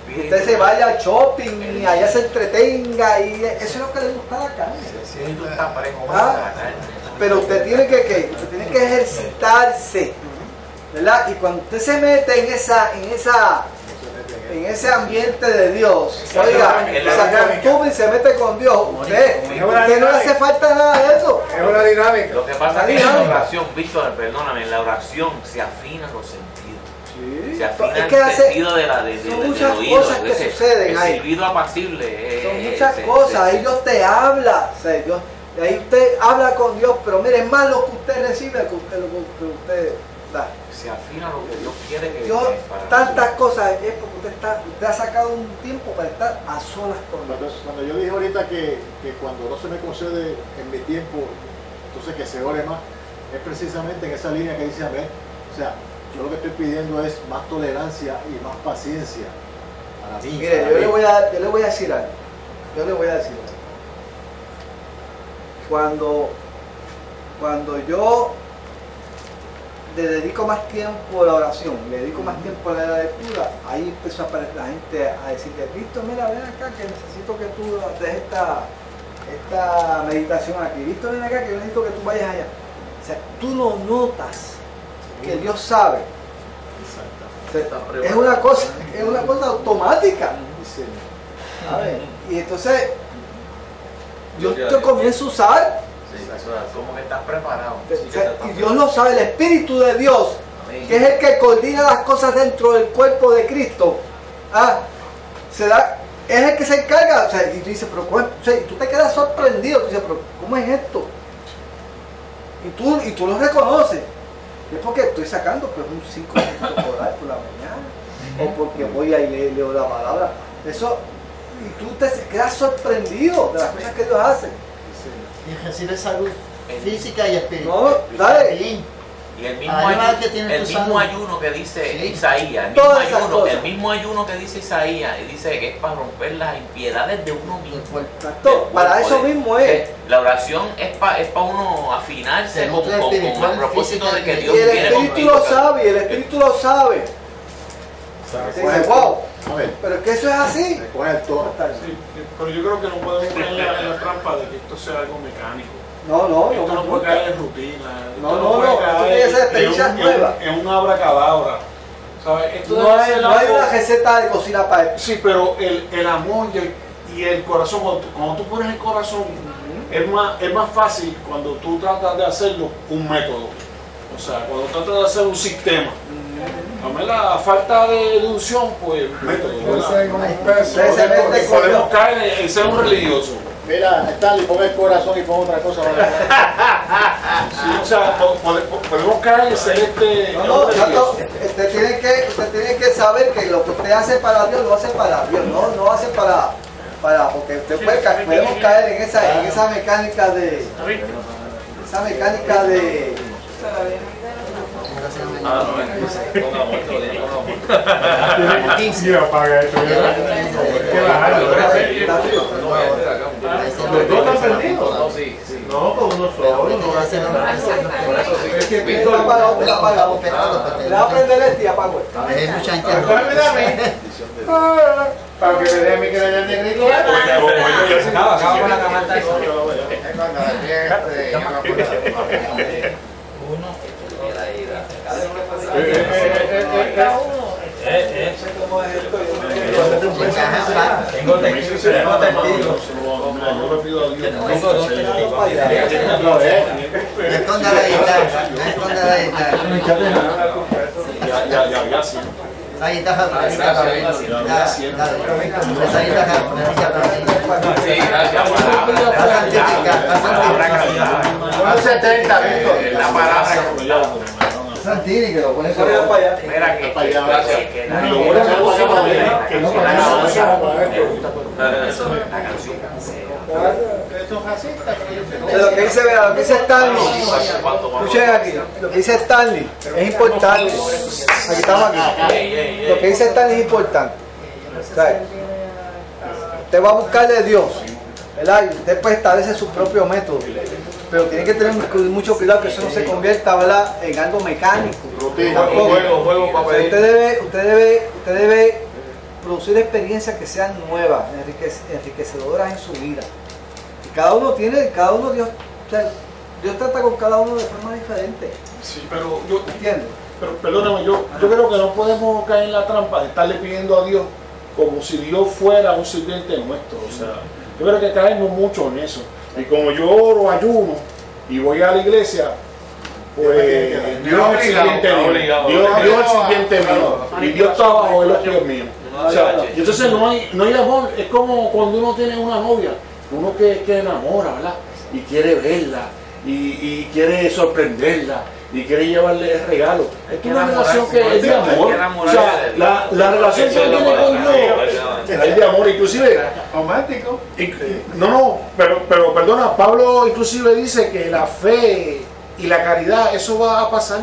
Que usted se vaya al shopping y allá se entretenga. Y eso es lo que le gusta a la carne. Pero usted tiene que ejercitarse, ¿verdad? Y cuando usted se mete en ese ambiente de Dios, oiga, se acostumbra y se mete con Dios, usted no le hace falta nada de eso. es una dinámica. Lo que pasa es que en la oración, Víctor, perdóname, en la oración se afinan los sentidos. Se afina Es que el sentido del son muchas oído. cosas que suceden el ahí. silbido apacible. Son muchas cosas, ahí Dios te habla, o sea, ahí usted habla con Dios, pero mire, es más lo que usted recibe que lo que usted da. Se afina lo que Dios quiere que Dios, para tantas cosas es porque usted ha sacado un tiempo para estar a solas con Dios. Cuando yo dije ahorita que cuando no se me concede en mi tiempo, entonces que se ore más, es precisamente en esa línea que dice Amén. O sea, yo lo que estoy pidiendo es más tolerancia y más paciencia para mí. Mire, yo le voy a decir algo. Cuando yo le dedico más tiempo a la oración, le dedico más tiempo a la lectura, ahí empezó a aparecer la gente a decirle, Víctor, mira, ven acá que necesito que tú dejes esta meditación aquí. Víctor, ven acá que yo necesito que tú vayas allá. O sea, tú no notas que Dios sabe. O sea, es una cosa automática. ¿Sabes? Y entonces Dios te comienza a usar. como que estás preparado. Y Dios lo sabe, el Espíritu de Dios, que es el que coordina las cosas dentro del cuerpo de Cristo, es el que se encarga. O sea, y tú dices, pero ¿cómo? O sea, y tú te quedas sorprendido, tú dices, pero ¿cómo es esto? Y tú lo reconoces. Es porque estoy sacando pues, un 5 minutos por orar por la mañana, o porque voy ahí y leo la palabra. Eso, y tú te quedas sorprendido de las cosas que Dios hace. Y recibes salud física y espiritual. No, dale. Y el mismo, Además que tiene tu salud. ayuno que dice Sí. Isaías, Todas esas cosas. el mismo ayuno que dice Isaías, y dice que es para romper las impiedades de uno mismo. Exacto, para eso mismo es. La oración es para uno afinarse con el propósito de que Dios Y el viene Espíritu contigo. lo sabe, y el Espíritu lo sabe. Te dice, wow, A ver, pero es que eso es así. recoge el tono. Sí, pero yo creo que no podemos caer en la trampa de que esto sea algo mecánico. No, Esto no puede caer en rutina. No, puede esto caer tiene que ser experiencias nuevas. en un abracadabra. ¿Sabes? Esto No debe hay, ser no hay algo- una receta de cocina para esto. Sí, pero el amor y el corazón, cuando tú pones el corazón, es más fácil cuando tú tratas de hacerlo un método. O sea, cuando tratas de hacer un sistema. A la falta de unción, pues método. ¿verdad? Ustedes se meten con Podemos Dios. caer en ser un religioso. Mira, Stanley, pon el corazón y pon otra cosa. Sí, o sea, podemos caer en ser No, usted tiene que saber que lo que usted hace para Dios lo hace para Dios, no lo hace para porque usted podemos caer en esa mecánica de Con amor, te lo digo con amor. Sí, apaga esto. ¿Qué bajarlo? ¿Los dos están perdidos? No, sí. No, con uno solo. Es que está apagado, está apagado. Le va a prender este y apago. Hay mucha gente. Dame. Para que me dé a mí que le den negrito. Acaba con la camata esa. Uno. Tengo testigos. Yo le pido a Dios. Tengo dos testigos. No esconda la guitarra. No esconda la guitarra. Ya sí. Esa guitarra. Esa guitarra. Sí, gracias. Unos 70, Víctor. La palabra. Santini, que lo pone Eso para allá. Mira que gracias. Que la canción. Son racistas, pero yo sé. De lo que dice, vea, lo que dice Stanley. Escuchen aquí, lo que dice Stanley es importante. Aquí estamos aquí. Lo que dice Stanley es importante. ¿Sabe? Usted va a buscarle a Dios, ¿verdad? Y usted puede establecer su propio método. Pero tiene que tener mucho cuidado que eso no se convierta, ¿verdad?, en algo mecánico. Tampoco. Usted debe producir experiencias que sean nuevas, enriquecedoras en su vida. Y Dios trata con cada uno de forma diferente. Sí, pero yo ¿Entiendes? Pero perdóname, yo creo que no podemos caer en la trampa de estarle pidiendo a Dios como si Dios fuera un sirviente nuestro. O sea, yo creo que caemos mucho en eso. Y como yo oro, ayuno y voy a la iglesia, pues Dios es el sirviente mío. Dios es el sirviente mío. Y Dios está bajo los pies míos. O sea, y entonces no hay amor. Es como cuando uno tiene una novia, uno que enamora, ¿verdad? Y quiere verla, y quiere sorprenderla, y quiere llevarle regalos. Es una relación que es de amor. O sea, la relación que tiene con Dios es de amor. Inclusive, Romántico. pero perdona, Pablo inclusive dice que la fe y la caridad, eso va a pasar.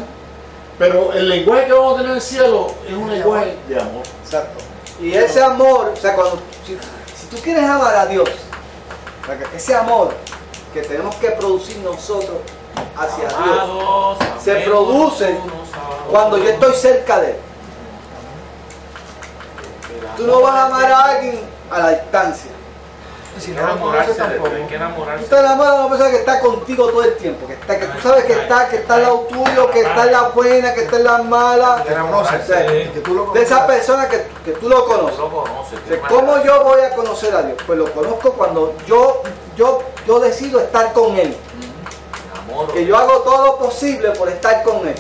Pero el lenguaje que vamos a tener en el cielo es un lenguaje de amor. Exacto. Y ese amor, o sea, si tú quieres amar a Dios, o sea, que ese amor que tenemos que producir nosotros hacia Dios se produce cuando yo estoy cerca de Él. Tú no vas a amar a alguien a la distancia. Si no enamorarse tampoco. Hay que Tú enamorarse. te enamoras de una persona que está contigo todo el tiempo, que tú sabes que está al lado tuyo, que está en la buena, que está en la mala. De esa persona que tú lo conoces. ¿Cómo yo voy a conocer a Dios? Pues lo conozco cuando yo decido estar con Él. Que yo hago todo lo posible por estar con Él.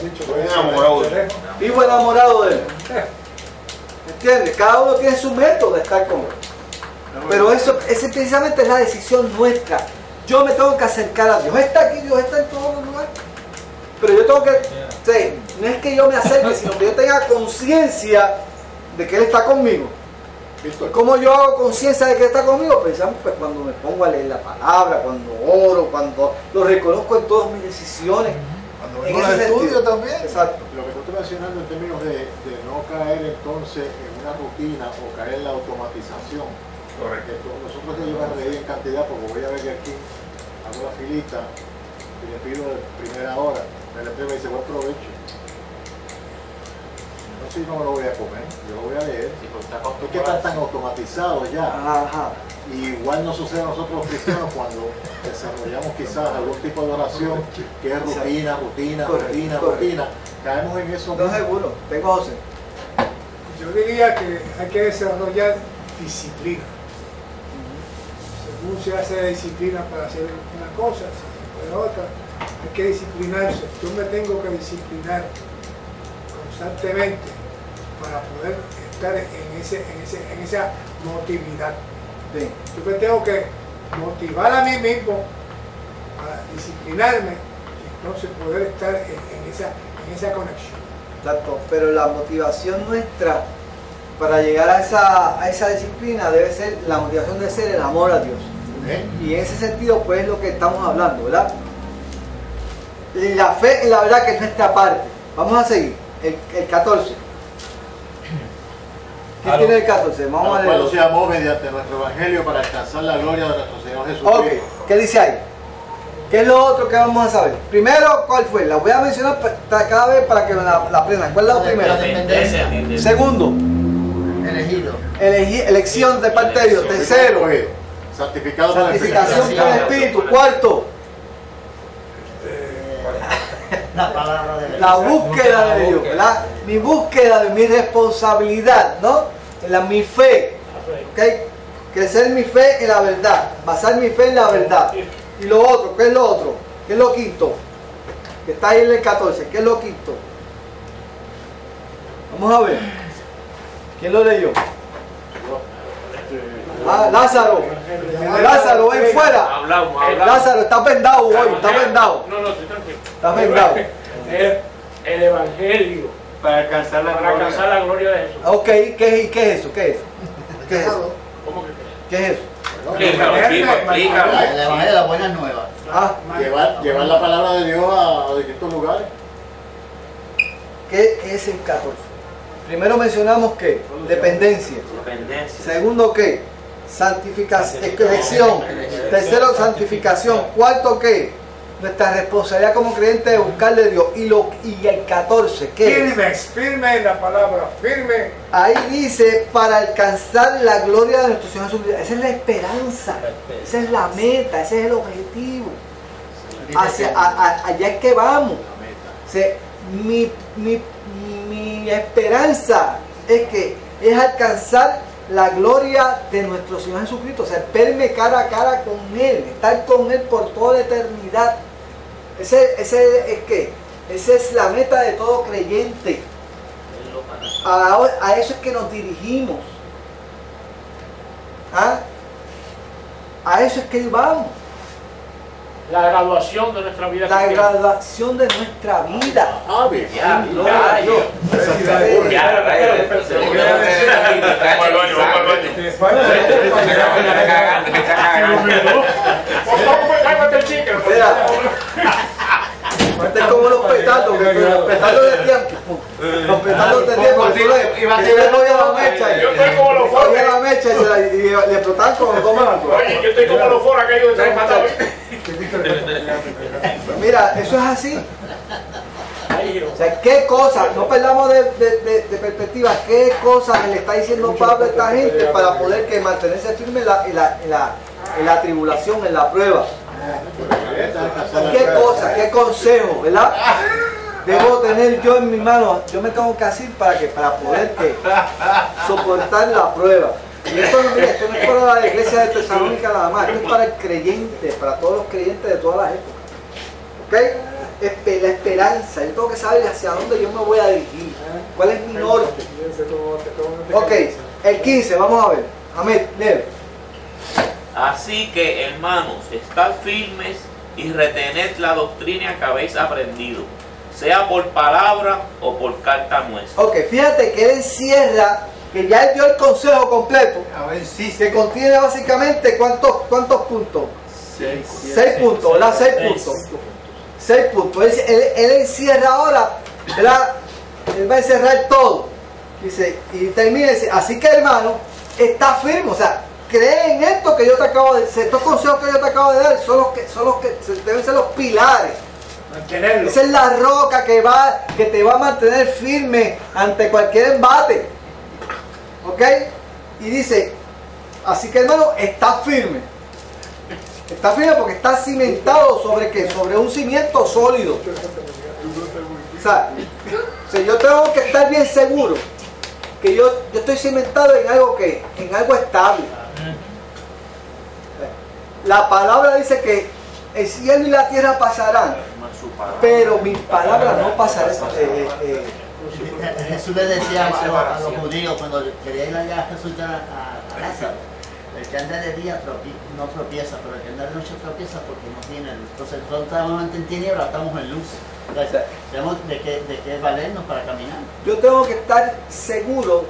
Vivo enamorado de Él. ¿Entiendes? Cada uno tiene su método de estar con Él. Pero ese precisamente es la decisión nuestra. Yo me tengo que acercar a Dios. Dios está aquí, Dios está en todos los lugares. Pero yo tengo que, no es que yo me acerque, sino que yo tenga conciencia de que Él está conmigo. ¿Cómo yo hago conciencia de que Él está conmigo? Precisamente pues, cuando me pongo a leer la palabra, cuando oro, cuando lo reconozco en todas mis decisiones. Cuando vengo al estudio también. Exacto. Lo que tú estás mencionando en términos de no caer entonces en una rutina o caer en la automatización. Correcto. Nosotros yo me reí en cantidad porque voy a ver que aquí hago la filita y le pido de primera hora. Me le pego y dice buen provecho. No sé si no me lo voy a comer, yo lo voy a leer. Es que están tan automatizados ya. Ajá. Y igual nos sucede a nosotros los cristianos cuando desarrollamos quizás algún tipo de oración que es rutina. Caemos en eso. No seguro. Tengo José. Yo diría que hay que desarrollar disciplina. Según se hace disciplina para hacer una cosa, para otra, hay que disciplinarse. Yo me tengo que disciplinar constantemente para poder estar en esa motividad. Sí. Yo me tengo que motivar a mí mismo para disciplinarme y entonces poder estar en esa conexión. Exacto, pero la motivación nuestra para llegar a esa disciplina debe ser, la motivación debe ser el amor a Dios. Y en ese sentido pues es lo que estamos hablando, ¿verdad? La fe, la verdad que es nuestra parte, Vamos a seguir. El 14. ¿Qué Claro. tiene el 14? Vamos a Al cual nos leerlo. llamó mediante nuestro evangelio para alcanzar la gloria de nuestro Señor Ok, Jesucristo. ¿qué dice ahí? ¿Qué es lo otro que vamos a saber? Primero, ¿cuál fue? La voy a mencionar cada vez para que la aprendan. ¿Cuál es la primera? Dependencia. Segundo, Elegido. elección de parte de Dios. Tercero, Santificado por el Espíritu. santificación por el Espíritu. Cuarto, La palabra de Dios. la búsqueda de Dios, ¿verdad? Mi búsqueda de mi responsabilidad, ¿no? Mi fe, ¿ok? Crecer mi fe en la verdad, basar mi fe en la verdad. Y lo otro, ¿qué es lo otro? ¿Qué es lo quinto? Que está ahí en el 14, ¿qué es lo quinto? Vamos a ver. ¿Quién lo leyó? Ah, Lázaro. Lázaro, ven fuera. Hablamos. Lázaro, está vendado hoy, está vendado. No, estoy tranquilo. Está vendado. El Evangelio Para alcanzar la para alcanzar la gloria de Jesús. Ok, ¿qué es eso? ¿Qué es eso? ¿Qué es eso? ¿Cómo que ¿Qué es eso? Explícalo. El Evangelio de las buenas nuevas. Ah, Llevar la palabra de Dios a distintos lugares. ¿qué es el 14? Primero mencionamos que dependencia. Dependencia. Segundo, ¿qué? Santificación, elección. Tercero, santificación. Cuarto, ¿qué? Nuestra responsabilidad como creyentes de buscarle a Dios. Y el 14, ¿qué es? Firme en la palabra, firme. Ahí dice, para alcanzar la gloria de nuestro Señor Jesucristo. Esa es la esperanza, esa es la meta, ese es el objetivo. Allá es que vamos. O sea, mi esperanza es alcanzar la gloria de nuestro Señor Jesucristo, o sea, verme cara a cara con Él, estar con Él por toda la eternidad. Esa es la meta de todo creyente. A eso es que nos dirigimos. ¿Ah? A eso es que vamos. La graduación de nuestra vida La cristiana. graduación de nuestra vida. Ya, Gloria a Dios. Mira, este es como los petardos, los petardos de tiempo. Los petardos de tiempo. Que le cogía la mecha Yo estoy como los foros. cogía la mecha y le explotaban con los dos manos. Oye, yo estoy como los foros aquellos de tres matados. Mira, eso es así. O sea, ¿qué cosas? No perdamos de perspectiva. ¿Qué cosas le está diciendo Pablo a esta gente para poder mantenerse firme en la tribulación, en la prueba? ¿Qué cosas? ¿Qué consejo? ¿Verdad? Debo tener yo en mi mano. Yo me tengo que hacer para poder soportar la prueba. Y esto no es para la iglesia de Tesalónica nada más, esto es para el creyente, para todos los creyentes de todas las épocas. ¿Ok? La esperanza, yo tengo que saber hacia dónde yo me voy a dirigir, cuál es mi norte. Ok, el 15, vamos a ver. Amén, leo. Así que, hermanos, estad firmes y retened la doctrina que habéis aprendido, sea por palabra o por carta nuestra. Ok, fíjate que él encierra, que ya él dio el consejo completo, A ver si que contiene básicamente ¿cuántos puntos? 6 puntos, ¿verdad? 6 puntos. 6 puntos. Él encierra ahora, ¿verdad? Él va a encerrar todo. Dice, y termina, dice, así que hermano, está firme, o sea, cree en esto que yo te acabo de decir, estos consejos que yo te acabo de dar son los que deben ser los pilares. Mantenerlo. Esa es la roca que te va a mantener firme ante cualquier embate. ¿Ok? Y dice, así que hermano, está firme. Está firme porque está cimentado sobre ¿qué? Sobre un cimiento sólido. O sea, yo tengo que estar bien seguro que yo estoy cimentado en algo estable. La palabra dice que el cielo y la tierra pasarán, pero mis palabras no pasarán. Jesús le decía a los judíos cuando quería ir allá a resucitar a Lázaro: el que anda de día no tropieza, pero el que anda de noche tropieza porque no tiene luz. Entonces nosotros estamos en tinieblas, estamos en luz. Entonces, tenemos de qué valernos para caminar. Yo tengo que estar seguro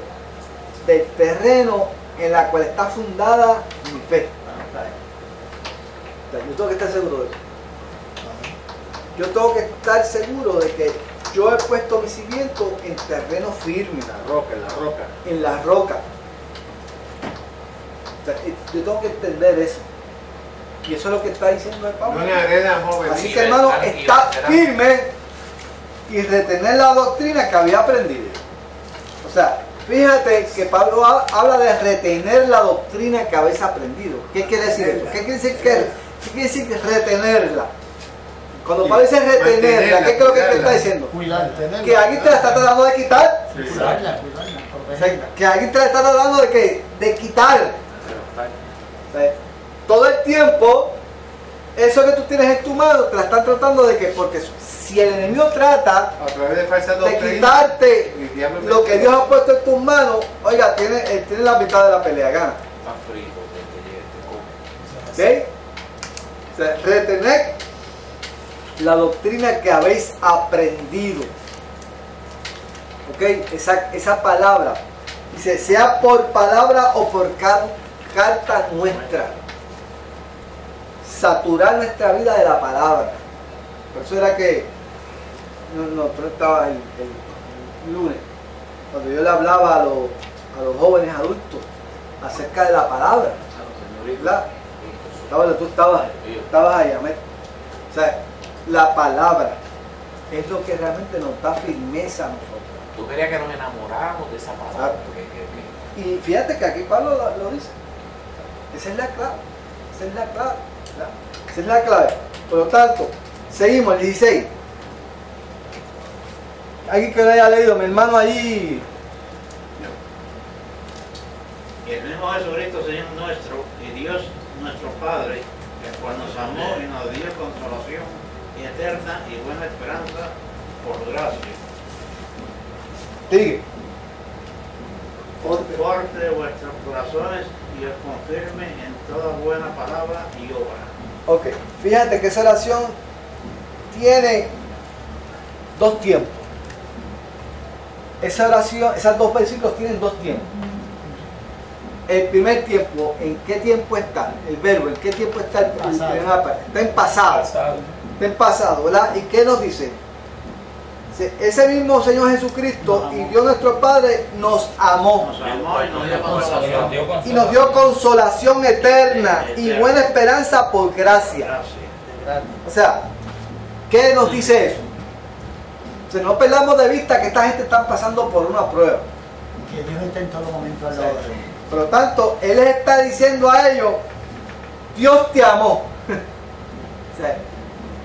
del terreno en la cual está fundada mi fe. Yo tengo que estar seguro de eso. Yo tengo que estar seguro de que yo he puesto mi cimiento en terreno firme, La roca, en la roca. en la roca. O sea, yo tengo que entender eso. Y eso es lo que está diciendo el Pablo. No en arena, joven. Así que, hermano, está firme y retener la doctrina que había aprendido. O sea, fíjate que Pablo habla de retener la doctrina que habéis aprendido. ¿Qué quiere decir eso? ¿Qué quiere decir que retenerla? Cuando Pablo dice retenerla, ¿qué es lo que te está diciendo? Cuidarla. Que alguien te la está tratando de quitar. Cuidarla, O sea, que alguien te la está tratando de, ¿qué? De quitar. O sea, todo el tiempo, eso que tú tienes en tu mano, te la están tratando de que, porque si el enemigo trata A través de falsa de doctrina. quitarte el diablo lo que te- Dios ha puesto en tus manos, oiga, él tiene la mitad de la pelea, gana. Está frío, que llegue, te come. ¿Ok? O sea, retener la doctrina que habéis aprendido. ¿Ok? Esa palabra. Dice, sea por palabra o por carta nuestra. Saturar nuestra vida de la palabra. Por eso era que tú estabas el lunes, cuando yo le hablaba a los jóvenes adultos acerca de la palabra, ¿verdad? Tú estabas ahí, amén. O sea, la palabra es lo que realmente nos da firmeza a nosotros. Tú querías que nos enamoráramos de esa palabra. Y fíjate que aquí Pablo lo dice. Esa es la clave. Esa es la clave. ¿verdad? Esa es la clave. Por lo tanto, seguimos el 16. Alguien que lo haya leído, mi hermano allí. Y el mismo Jesucristo, Señor nuestro, y Dios nuestro Padre, el cual nos amó y nos dio consolación y eterna y buena esperanza por gracia. Sigue. Forte vuestros corazones y os confirme en toda buena palabra y obra. Ok, fíjate que esa oración tiene dos tiempos. Esa oración, esos dos versículos tienen dos tiempos. El primer tiempo, ¿en qué tiempo está? El verbo, ¿en qué tiempo está el primera parte? Está en pasado. Está en pasado, ¿verdad? ¿Y qué nos dice? Ese mismo Señor Jesucristo y Dios nuestro Padre nos amó. Nos amó y nos dio consolación. Y nos dio consolación eterna y buena esperanza por gracia. O sea, ¿qué nos dice eso? O sea, no perdamos de vista que esta gente está pasando por una prueba. Que Dios está en todo momento al lado de él. Por lo tanto, Él les está diciendo a ellos, Dios te amó. O sea,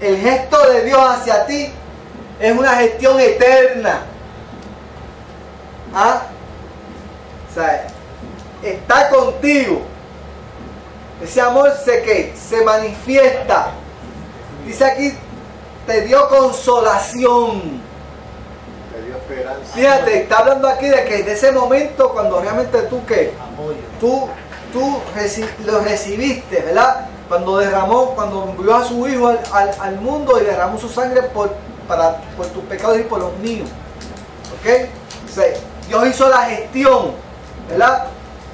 el gesto de Dios hacia ti es una gestión eterna. ¿Ah? O sea, está contigo. Ese amor se manifiesta. Dice aquí, te dio consolación. Te dio esperanza. Fíjate, está hablando aquí de que de ese momento cuando realmente tú que lo recibiste, ¿verdad? Cuando envió a su hijo al mundo y derramó su sangre por tus pecados y por los míos. ¿Ok? O sea, Dios hizo la gestión, ¿verdad?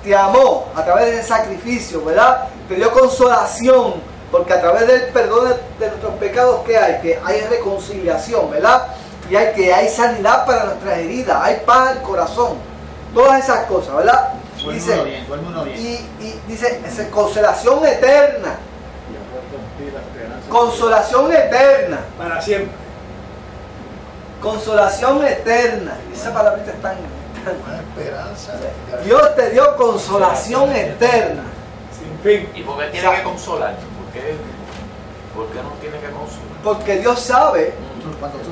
Te amó a través de ese sacrificio, ¿verdad? Te dio consolación, porque a través del perdón de nuestros pecados, ¿qué hay? Que hay reconciliación, ¿verdad? Y hay sanidad para nuestras heridas, hay paz al corazón. Todas esas cosas, ¿verdad? Dice, y dice, consolación eterna. Consolación eterna. Para siempre. Consolación eterna. Esa palabrita es tan... Buena esperanza. Dios te dio consolación eterna. Sin fin. ¿Y por qué tiene que consolar? ¿Por qué no tiene que consolar? Porque Dios sabe.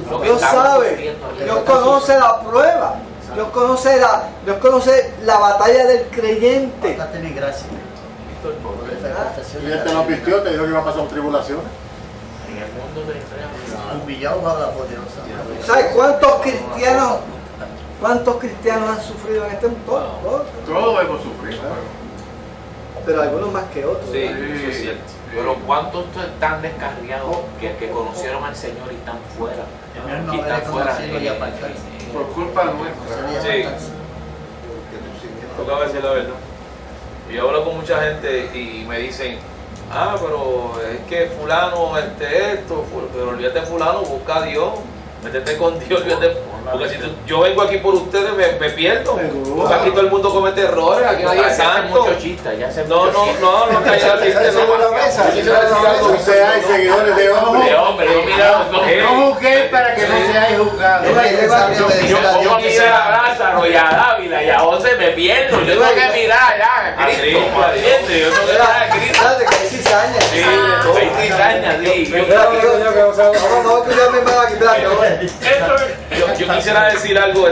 Lo que Dios estamos sabe. sufriendo, Dios conoce la prueba. Dios conoce la batalla del creyente. Bastante mi gracia. Y Él te lo advirtió, te dijo que iba a pasar tribulaciones. En el mundo de Israel. Humillado bajo la poderosa. ¿Sabes cuántos cristianos han sufrido en este mundo? Todos hemos sufrido. Pero algunos más que otros. Sí, ¿verdad? eso es cierto. Pero ¿cuántos están descarriados que conocieron al Señor y están fuera? No, Y están fuera. Por culpa nuestra. Sí. Toca decir la verdad. Yo hablo con mucha gente y me dicen, pero es que fulano, pero olvídate de fulano, busca a Dios. Métete con Dios, porque si yo vengo aquí por ustedes me pierdo. Porque aquí todo el mundo comete errores, aquí nadie es santo. No, seáis seguidores de hombre. No juzguéis para que no seáis juzgados. Yo quisiera a Lázaro y a Dávila y a José, me pierdo. Yo tengo que mirar ya a Cristo. ¿Entiendes? Yo tengo que mirar a Cristo. Que hay cizaña. Sí, hay cizaña, sí. Yo quisiera decir algo,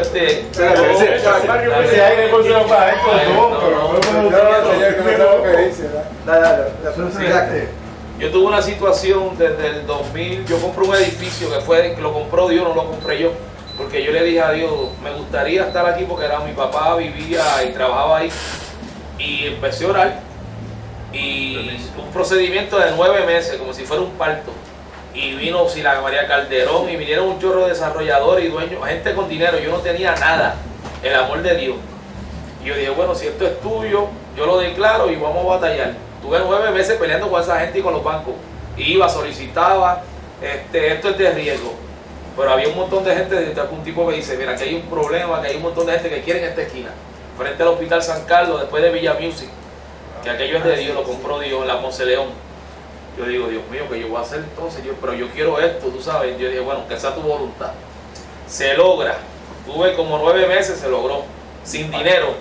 yo tuve una situación desde el 2000, yo compré un edificio que lo compró Dios, no lo compré yo, porque yo le dije a Dios, me gustaría estar aquí porque era mi papá, vivía y trabajaba ahí, y empecé a orar, y un procedimiento de 9 meses, como si fuera un parto, y vino Sila María Calderón, y vinieron un chorro de desarrolladores y dueños, gente con dinero, yo no tenía nada, el amor de Dios, y yo dije, bueno, si esto es tuyo, yo lo declaro y vamos a batallar. Tuve 9 meses peleando con esa gente y con los bancos. Iba, solicitaba, esto es de riesgo. Pero había un montón de gente, desde un tipo me dice, mira, que hay un problema, que hay un montón de gente que quiere en esta esquina, frente al Hospital San Carlos, después de Villa Music, que aquello es de Dios, lo compró Dios en la Ponce León. Yo digo, Dios mío, ¿qué yo voy a hacer entonces? Pero yo quiero esto, tú sabes. Yo dije, bueno, que sea tu voluntad. Se logra. Tuve como 9 meses, se logró, sin dinero.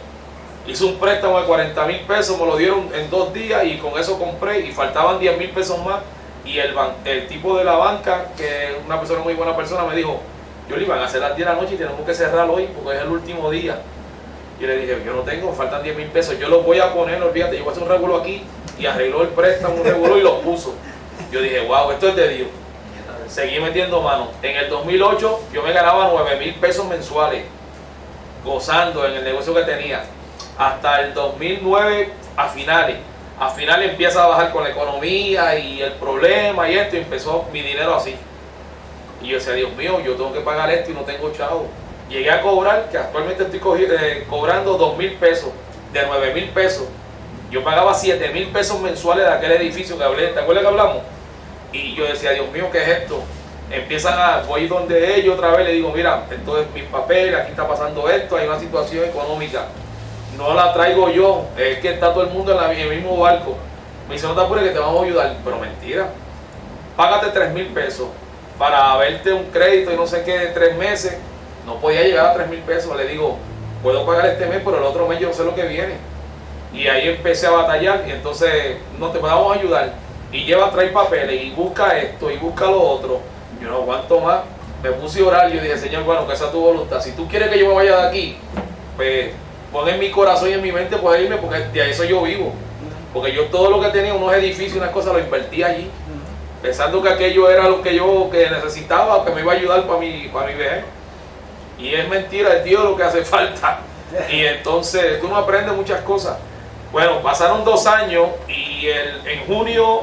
Hice un préstamo de 40,000 pesos, me lo dieron en 2 días y con eso compré y faltaban 10,000 pesos más. Y el tipo de la banca, que es una persona muy buena persona, me dijo, yo le iban a hacer las 10 de la noche y tenemos que cerrar hoy porque es el último día. Yo le dije, yo no tengo, faltan 10,000 pesos, yo los voy a poner, olvídate, yo voy a hacer un regulo aquí y arregló el préstamo, un regulo y lo puso. Yo dije, wow, esto es de Dios. Seguí metiendo mano. En el 2008 yo me ganaba 9,000 pesos mensuales, gozando en el negocio que tenía. Hasta el 2009 a finales empieza a bajar con la economía y el problema y esto, y empezó mi dinero así. Y yo decía, Dios mío, yo tengo que pagar esto y no tengo chavo. Llegué a cobrar, que actualmente estoy cobrando 2,000 pesos, de 9,000 pesos. Yo pagaba 7,000 pesos mensuales de aquel edificio que hablé, ¿te acuerdas que hablamos? Y yo decía, Dios mío, ¿qué es esto? Voy donde ellos otra vez, le digo, mira, esto es mis papeles, aquí está pasando esto, hay una situación económica. No la traigo yo, es que está todo el mundo en el mismo barco. Me dice, no te apures que te vamos a ayudar. Pero mentira, págate 3,000 pesos para verte un crédito y no sé qué de 3 meses. No podía llegar a 3,000 pesos. Le digo, puedo pagar este mes, pero el otro mes yo no sé lo que viene. Y ahí empecé a batallar y entonces no te vamos a ayudar. Y trae papeles y busca esto y busca lo otro. Yo no aguanto más. Me puse a orar y yo dije, Señor, bueno, que esa es tu voluntad. Si tú quieres que yo me vaya de aquí, pues pon en mi corazón y en mi mente poder irme, porque de eso yo vivo. Porque yo todo lo que tenía, unos edificios, unas cosas, lo invertí allí, pensando que aquello era lo que yo necesitaba, que me iba a ayudar para mi vejez. Y es mentira, es Dios lo que hace falta. Y entonces tú no aprendes muchas cosas. Bueno, pasaron 2 años y en junio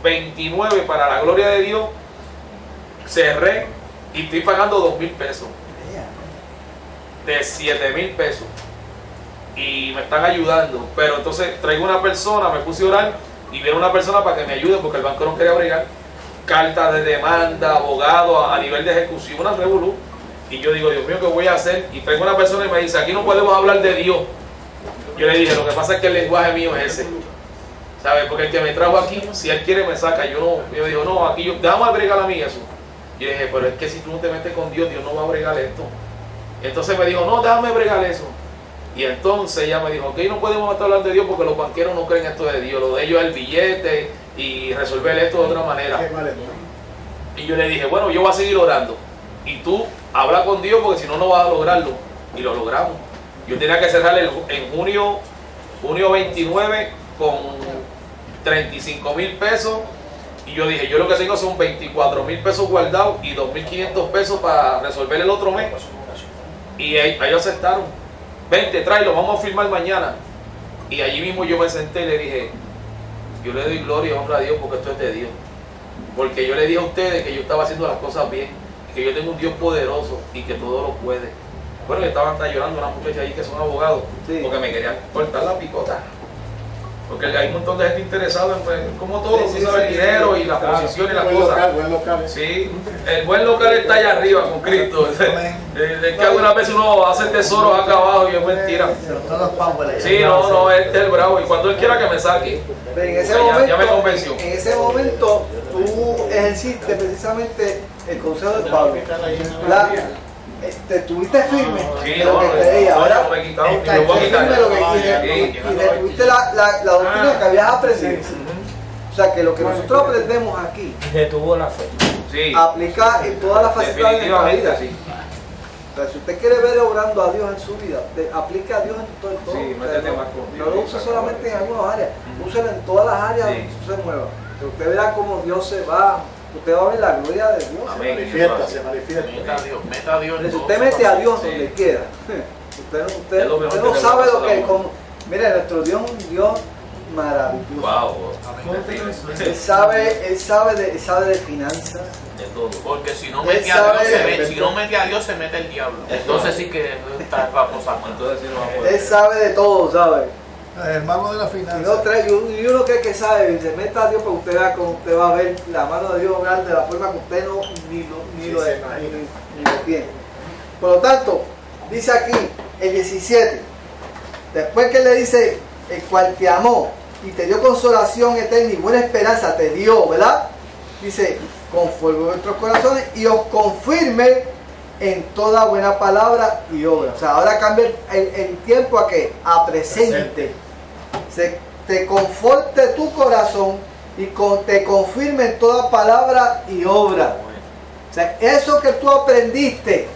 29, para la gloria de Dios, cerré y estoy pagando 2,000 pesos. De 7,000 pesos. Y me están ayudando, pero entonces traigo una persona, me puse a orar y viene una persona para que me ayude porque el banco no quería bregar, cartas de demanda, abogado a nivel de ejecución, una revolú. Y yo digo, Dios mío, ¿qué voy a hacer? Y traigo una persona y me dice, aquí no podemos hablar de Dios. Yo le dije, lo que pasa es que el lenguaje mío es ese, ¿sabes? Porque el que me trajo aquí, si él quiere me saca. Yo digo, no, aquí déjame bregar a mí eso. Yo dije, pero es que si tú no te metes con Dios, Dios no va a bregar esto. Entonces me dijo, no, déjame bregar eso. Y entonces ella me dijo, ok, no podemos estar hablando de Dios porque los banqueros no creen esto de Dios, lo de ellos es el billete y resolver esto de otra manera. Y yo le dije, bueno, yo voy a seguir orando y tú habla con Dios porque si no, no vas a lograrlo. Y lo logramos. Yo tenía que cerrar en junio 29 con 35,000 pesos y yo dije, yo lo que tengo son 24,000 pesos guardados y 2,500 pesos para resolver el otro mes. Y ellos aceptaron. Vente, tráelo, vamos a firmar mañana. Y allí mismo yo me senté y le dije, yo le doy gloria y honra a Dios porque esto es de Dios. Porque yo le dije a ustedes que yo estaba haciendo las cosas bien, que yo tengo un Dios poderoso y que todo lo puede. Bueno, que estaban hasta llorando unas muchachas ahí que son abogados, porque me querían cortar la picota. Porque hay un montón de gente interesada en, pues, como todo, Sí, tú sabes, el dinero y las posiciones y las cosas. Buen local. Sí, el buen local está allá arriba con Cristo. Es que algunas veces uno hace tesoros acá abajo y es mentira. Todos power. Sí, no, este es el bravo. Y cuando él quiera que me saque, En ese ya momento, me convenció. en ese momento tú ejerciste precisamente el consejo de Pablo. Estuviste firme Sí, en lo que te dije. Ahora no me he quitado, ni estás lo voy a quitar. firme en lo que Sí. y detuviste la doctrina que habías aprendido. O sea que lo que nosotros aprendemos aquí Detuvo la fe. Sí, aplica en todas las facetas de nuestra definitivamente vida. sí. O sea, si usted quiere ver obrando a Dios en su vida, aplica a Dios en todo. Sí, O sea, métete más con no Dios. lo use solamente en algunas áreas, úselo en todas las áreas Sí. donde usted se mueva. Que usted verá cómo Dios se va, usted va a ver la gloria de Dios. Amén. Se manifiesta. Meta a Dios. en Si todo. usted mete a Dios Sí. donde quiera, usted Es lo mejor no que te sabe puede lo que... pasar. Mire, nuestro Dios es un Dios maravilloso. Wow. Él sabe de finanzas. De todo. Porque si no Él mete a Dios, sabe- si no mete a Dios, se mete el diablo. Entonces sí que está la cosa mal. Entonces sí no va a poder. Él sabe de todo, ¿sabe? El mago de la Y finanza. y uno cree que sabe, y se meta a Dios, pero usted vea cómo usted va a ver la mano de Dios obrar de la forma que usted no ni lo tiene. Por lo tanto, dice aquí el 17, después que le dice, el cual te amó y te dio consolación eterna y buena esperanza, te dio, ¿verdad? Dice, conforme vuestros corazones y os confirme en toda buena palabra y obra. O sea, ahora cambia el tiempo a que a presente. Te conforte tu corazón y te confirme en toda palabra y obra. O sea, eso que tú aprendiste,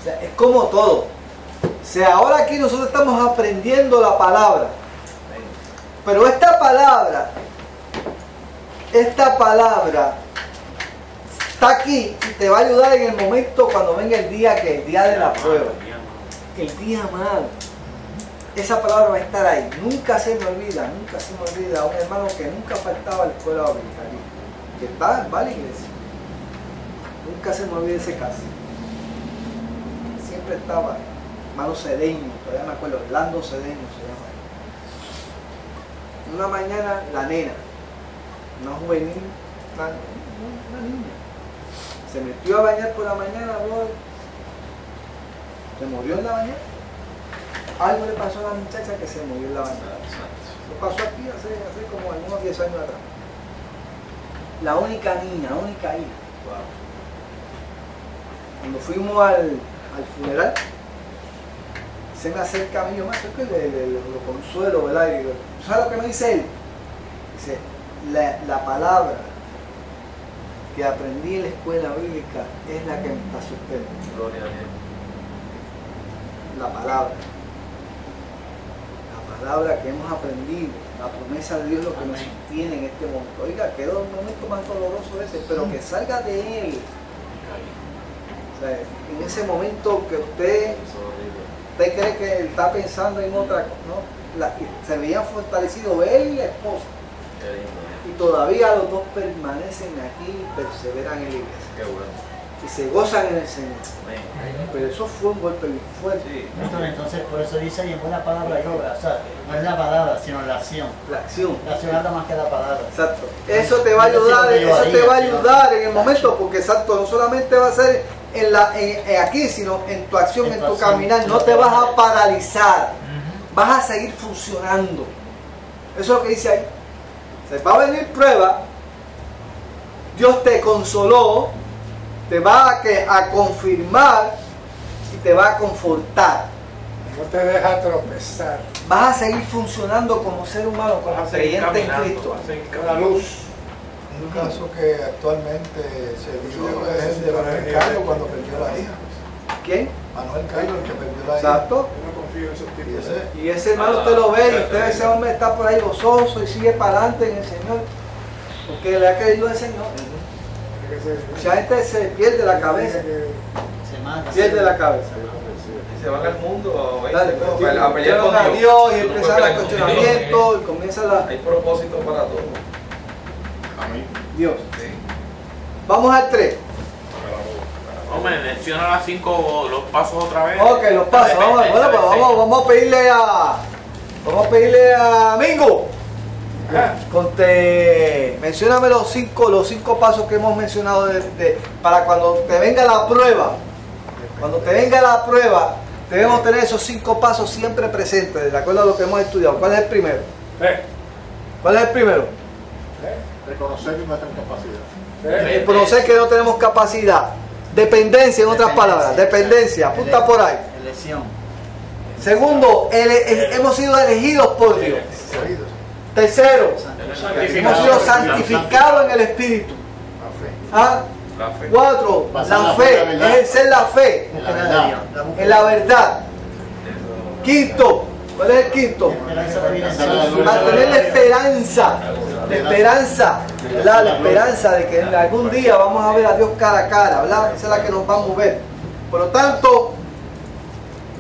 o sea, es como todo. O sea, ahora aquí nosotros estamos aprendiendo la palabra. Pero esta palabra está aquí y te va a ayudar en el momento cuando venga el día que el día de la prueba. El día malo. Esa palabra va a estar ahí. Nunca se me olvida a un hermano que nunca faltaba a la escuela bíblica aquí, que va a la iglesia. Nunca se me olvida ese caso. Siempre estaba, hermano Cedeño, todavía me acuerdo, Orlando Cedeño se llama. Una mañana la nena, una juvenil, una niña, se metió a bañar por la mañana, bro, se murió en la bañera. Algo le pasó a la muchacha que se murió en la bañera. Lo pasó aquí hace como algunos 10 años atrás. La única niña, la única hija. Cuando fuimos al funeral, se me acerca a mí, yo me acerco y lo consuelo, ¿verdad? Y digo, ¿sabes lo que me dice él? Dice, la palabra que aprendí en la escuela bíblica es la que me está sosteniendo. Gloria a Dios. La palabra que hemos aprendido, la promesa de Dios es lo que nos sostiene en este momento. Oiga, quedó un momento más doloroso ese, pero que salga de él. O sea, en ese momento que usted cree que él está pensando en otra cosa, ¿no? Se veían fortalecidos él y la esposa. Y todavía los dos permanecen aquí y perseveran en la iglesia. Qué bueno. Y se gozan en el Señor. Pero eso fue un golpe bien fuerte. Entonces, por eso dice ahí en buena palabra y obra. O sea, no es la palabra, sino la acción. La acción. La acción habla más que la palabra. Exacto. Eso te va a ayudar, en el momento, porque exacto, no solamente va a ser aquí, sino en tu acción, en tu caminar. No te vas a paralizar. Vas a seguir funcionando. Eso es lo que dice ahí. Se va a venir prueba. Dios te consoló, te va a confirmar y te va a confortar. No te deja tropezar. Vas a seguir funcionando como ser humano, como creyente en Cristo. La luz. Un caso que actualmente se dio es el de Manuel Carlos cuando perdió la hija. ¿Quién? Manuel Carlos, el que perdió la hija. Exacto. Yo no confío en esos tipos. Y ese hermano usted lo ve y ese hombre está por ahí gozoso y sigue para adelante en el Señor. Porque le ha creído al Señor. Mucha gente se pierde la cabeza. Pierde la cabeza. Se van al mundo A a pelear con a Dios. Dios y empieza el cuestionamiento y comienza la... Hay propósito para todo. Dios. Vamos al 3. Hombre, menciona los pasos otra vez. Ok, los pasos. Vamos a pedirle a Vamos a pedirle a Mingo. Mencióname los cinco pasos que hemos mencionado para cuando te venga la prueba. Cuando te venga la prueba, debemos tener esos 5 pasos siempre presentes, de acuerdo a lo que hemos estudiado. ¿Cuál es el primero? ¿Cuál es el primero? Reconocer nuestra incapacidad. Reconocer que no tenemos capacidad. Dependencia, en otras palabras. Dependencia. Apunta por ahí. Elección. Segundo, hemos sido elegidos por Dios. Tercero, hemos sido santificados en el Espíritu. ¿Ah? 4, la fe, ejercer la fe en la verdad. Quinto, ¿cuál es el quinto? Mantener la esperanza, ¿verdad? La esperanza de que algún día vamos a ver a Dios cara a cara, ¿verdad? Esa es la que nos va a mover. Por lo tanto,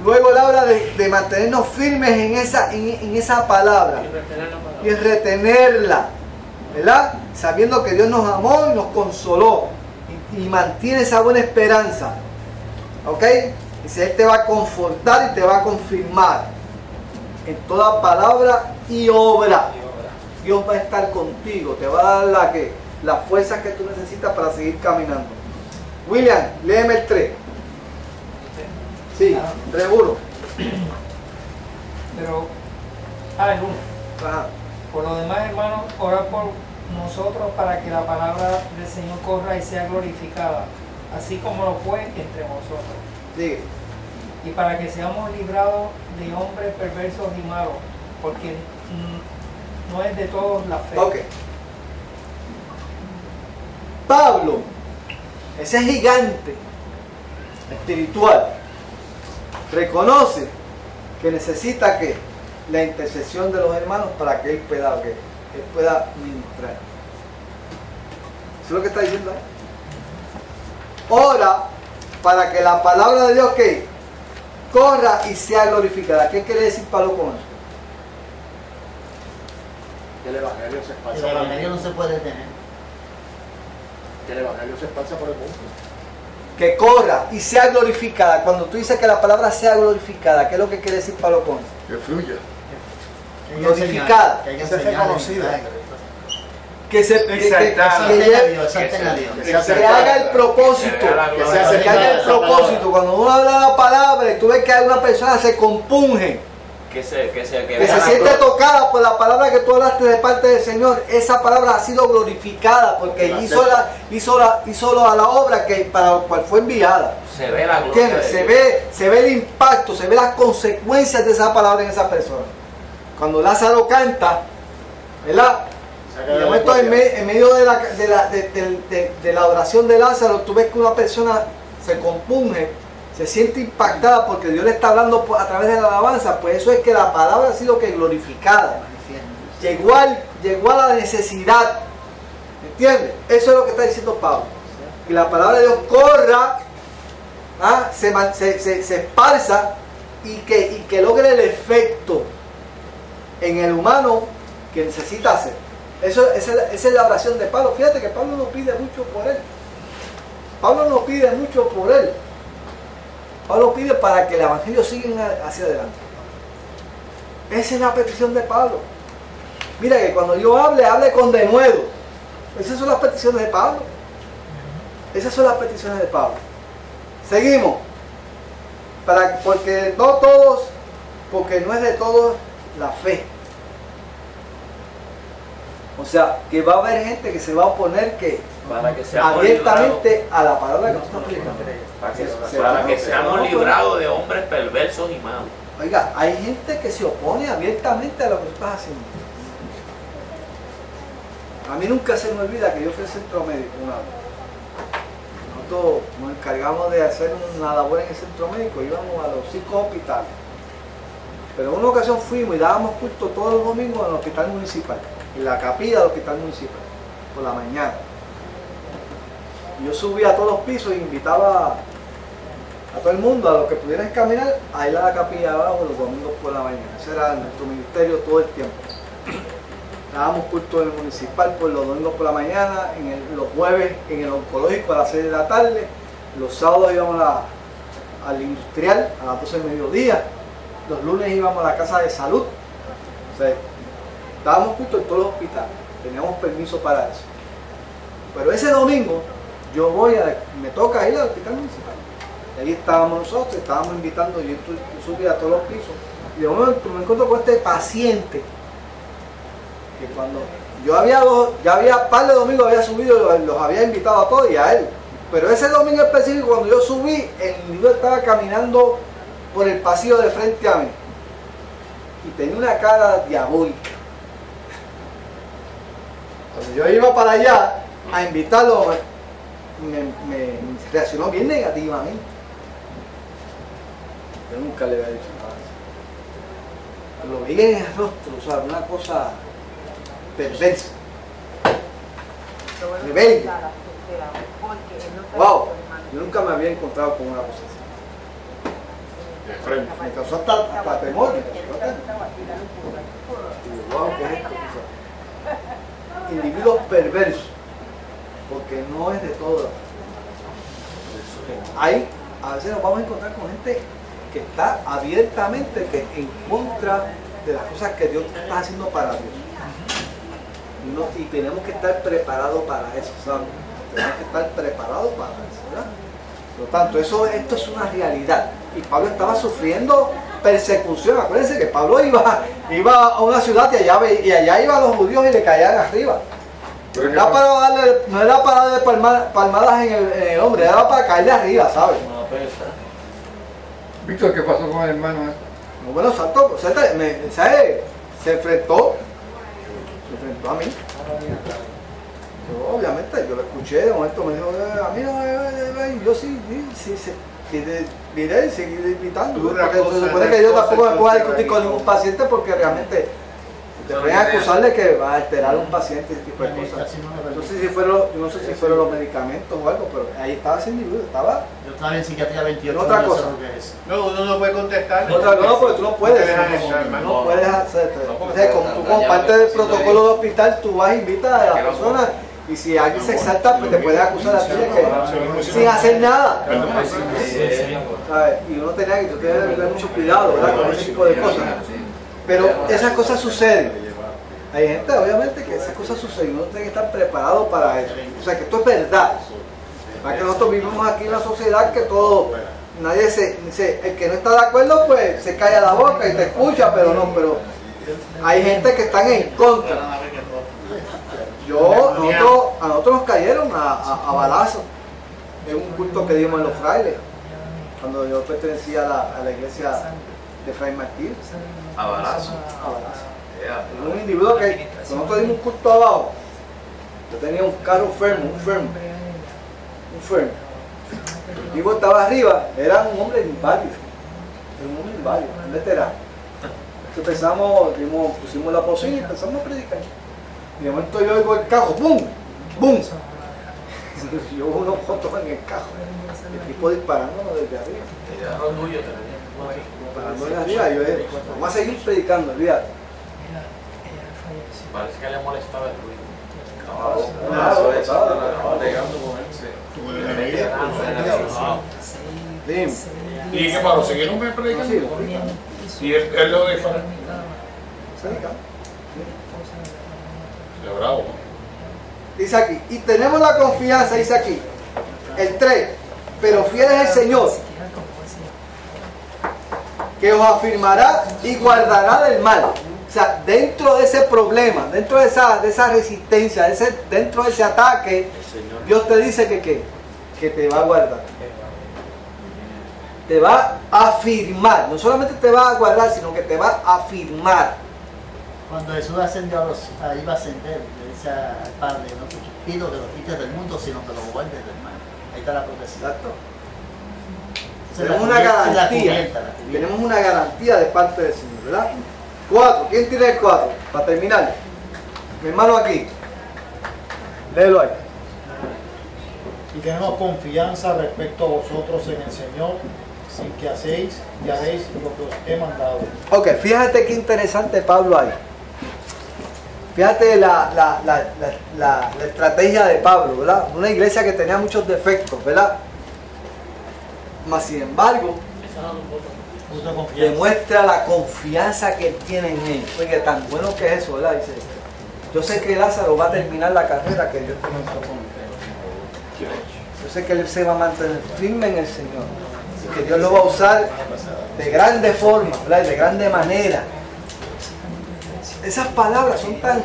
luego él habla de mantenernos firmes en esa palabra y retenerla, ¿verdad? Sabiendo que Dios nos amó y nos consoló y mantiene esa buena esperanza, ¿ok? Dice, Él te va a confortar y te va a confirmar en toda palabra y obra. Dios va a estar contigo, te va a dar las fuerzas que tú necesitas para seguir caminando. William, léeme el 3. Sí, 3:1. Pero, el 1. Ajá. Por lo demás, hermanos, orad por nosotros para que la palabra del Señor corra y sea glorificada, así como lo fue entre vosotros. Sí. Y para que seamos librados de hombres perversos y malos, porque no es de todos la fe. Ok. Pablo, ese gigante espiritual, reconoce que necesita que la intercesión de los hermanos para que él pueda ministrar. ¿Eso es lo que está diciendo ahí? Ora para que la palabra de Dios corra y sea glorificada. ¿Qué quiere decir Pablo con eso? Que el Evangelio se esparza. El Evangelio no se puede detener. Que el Evangelio se esparza por el mundo. Que corra y sea glorificada. Cuando tú dices que la palabra sea glorificada, ¿qué es lo que quiere decir Pablo con eso? Que fluya. Glorificada. Que sea reconocida. Que se haga el propósito. Que haga el propósito. Cuando uno habla la palabra y tú ves que alguna persona se compunge, que se siente tocada por la palabra que tú hablaste de parte del Señor, esa palabra ha sido glorificada porque hizo a la obra para la cual fue enviada. Se ve la gloria. Se ve el impacto, se ve las consecuencias de esa palabra en esa persona. Cuando Lázaro canta, ¿verdad? Y de momento en medio de la oración de Lázaro, tú ves que una persona se compunge, se siente impactada porque Dios le está hablando a través de la alabanza. Pues eso es que la palabra ha sido glorificada. Llegó a la necesidad. ¿Entiendes? Eso es lo que está diciendo Pablo. Que la palabra de Dios corra, se esparza y que logre el efecto en el humano que necesita hacer. Esa es la oración de Pablo. Fíjate que Pablo no pide mucho por él. Pablo pide para que el Evangelio siga hacia adelante. Esa es la petición de Pablo. Mira que cuando yo hable con denuedo. Esas son las peticiones de Pablo. Seguimos. Porque no es de todos la fe. O sea, que va a haber gente que se va a oponer abiertamente a la palabra que nosotros predicamos. Para que seamos librados de hombres perversos y malos. Oiga, hay gente que se opone abiertamente a lo que tú estás haciendo. A mí nunca se me olvida que yo fui al centro médico una vez. Nosotros nos encargamos de hacer una labor en el centro médico, íbamos a los 5 hospitales. Pero en una ocasión fuimos y dábamos culto todos los domingos en el hospital municipal, en la capilla del hospital municipal, por la mañana. Yo subía a todos los pisos e invitaba a todo el mundo, a los que pudieran caminar, a ir a la capilla abajo los domingos por la mañana. Ese era nuestro ministerio todo el tiempo. Dábamos culto en el municipal por los domingos por la mañana, los jueves en el oncológico a las 6 de la tarde, los sábados íbamos al industrial a las 12 del mediodía, los lunes íbamos a la casa de salud O sea, estábamos justo en todos los hospitales, teníamos permiso para eso. Pero ese domingo yo me toca ir al hospital municipal. Y ahí estábamos nosotros, estábamos invitando, yo subí a todos los pisos. Y de momento me encuentro con este paciente que cuando yo ya había par de domingos había subido, los había invitado a todos y a él. Pero ese domingo específico, cuando yo subí, el individuo estaba caminando por el pasillo de frente a mí. Y tenía una cara diabólica. Cuando yo iba para allá a invitarlo, me reaccionó bien negativamente. Yo nunca le había dicho nada. Lo veía en el rostro, o sea, una cosa perversa. Rebelde. Wow, yo nunca me había encontrado con una cosa así. De frente. Me causó hasta temor. Wow, ¿qué es esto? O sea, individuos perversos, porque no es de todo. Hay, a veces nos vamos a encontrar con gente que está abiertamente en contra de las cosas que Dios está haciendo para Dios. Y tenemos que estar preparados para eso, ¿sabes? Tenemos que estar preparados para eso, ¿verdad? Por lo tanto, esto es una realidad. Y Pablo estaba sufriendo persecución. Acuérdense que Pablo iba a una ciudad y allá iban los judíos y le caían arriba. No era para darle palmadas en el hombre, era para caerle arriba, ¿sabes? Víctor, ¿qué pasó con el hermano? No, bueno, saltó, se enfrentó a mí. Yo, obviamente, yo lo escuché, de momento me dijo, a mí no, yo sí, miré y seguí invitando. Porque se supone que yo tampoco me puedo discutir con ningún paciente porque realmente te pueden acusar de que va a alterar a un paciente y ese tipo de cosas. No sé si fueron los medicamentos o algo, pero ahí estaba ese individuo, estaba... Yo estaba en psiquiatría 28. Otra cosa. No, uno no puede contestar. No, porque tú no puedes. No puedes hacer. Como parte del protocolo de hospital, tú vas e invitas a la persona. Y si alguien se exalta, pues te puede acusar a ti de que sin hacer nada. Y uno tenía que tener mucho cuidado, ¿verdad? Con ese tipo de cosas. Pero esas cosas suceden. Hay gente, obviamente, que esas cosas suceden. Uno tiene que estar preparado para eso. O sea, que esto es verdad. Para que nosotros vivimos aquí en una sociedad que todo, nadie el que no está de acuerdo, pues se calla la boca y te escucha, pero hay gente que están en contra. A nosotros nos cayeron a balazos en un culto que dimos en los frailes, cuando yo pertenecía a la iglesia de Fray Martín. A balazo. Un individuo que nosotros dimos un culto abajo. Yo tenía un carro enfermo. El tipo estaba arriba, era un hombre inválido. Un veterano. Entonces pusimos la bocina y empezamos a predicar. Y de momento yo oigo el cajo, ¡bum! ¡Bum! Yo hubo unos fotos en el cajo. El tipo disparándonos desde arriba. Disparando desde arriba. Yo dije, vamos a seguir predicando, olvídate. Parece que le molestaba el ruido. ¿Y qué pasó? ¿Siguieron predicando? ¿Y él lo dejó? Bravo, ¿no? Dice aquí, y tenemos la confianza, dice aquí, el 3, pero fiel es el Señor, que os afirmará y guardará del mal. O sea, dentro de ese problema, dentro de esa resistencia, dentro de ese ataque, Dios te dice que te va a guardar. Te va a afirmar, no solamente te va a guardar, sino que te va a afirmar. Cuando Jesús ascendió iba a ascender, le dice al Padre, no te pido que lo quites del mundo, sino que lo guardes del mal. Ahí está la protección. Exacto. Tenemos una garantía. Tenemos una garantía de parte del Señor, ¿verdad? 4. ¿Quién tiene el 4? Para terminar. Mi hermano aquí. Léelo ahí. Y tenemos confianza respecto a vosotros en el Señor, sin que hacéis y haréis lo que os he mandado. Ok, fíjate qué interesante Pablo ahí. Fíjate la estrategia de Pablo, ¿verdad? Una iglesia que tenía muchos defectos, ¿verdad? Mas sin embargo, Demuestra la confianza que él tiene en él. Oye, tan bueno que es eso, ¿verdad? Dice, yo sé que Lázaro va a terminar la carrera que Dios comenzó con él. Yo sé que él se va a mantener firme en el Señor. Y que Dios lo va a usar de grande forma, ¿verdad? Y de grande manera. Esas palabras son tan,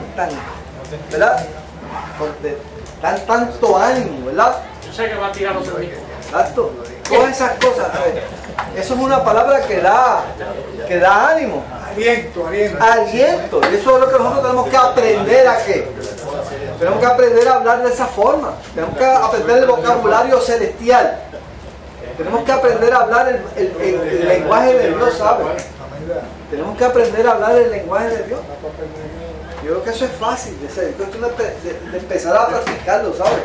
¿verdad? Dan tanto ánimo, ¿verdad? Yo sé que va a tirar los servicios. Exacto. Todas esas cosas. Eso es una palabra que da ánimo. Aliento. Aliento. Y eso es lo que nosotros tenemos que aprender a qué. Tenemos que aprender a hablar de esa forma. Tenemos que aprender el vocabulario celestial. Tenemos que aprender a hablar el lenguaje de Dios, ¿sabes? Tenemos que aprender a hablar el lenguaje de Dios. Yo creo que eso es fácil, es cuestión de empezar a practicarlo, ¿sabes?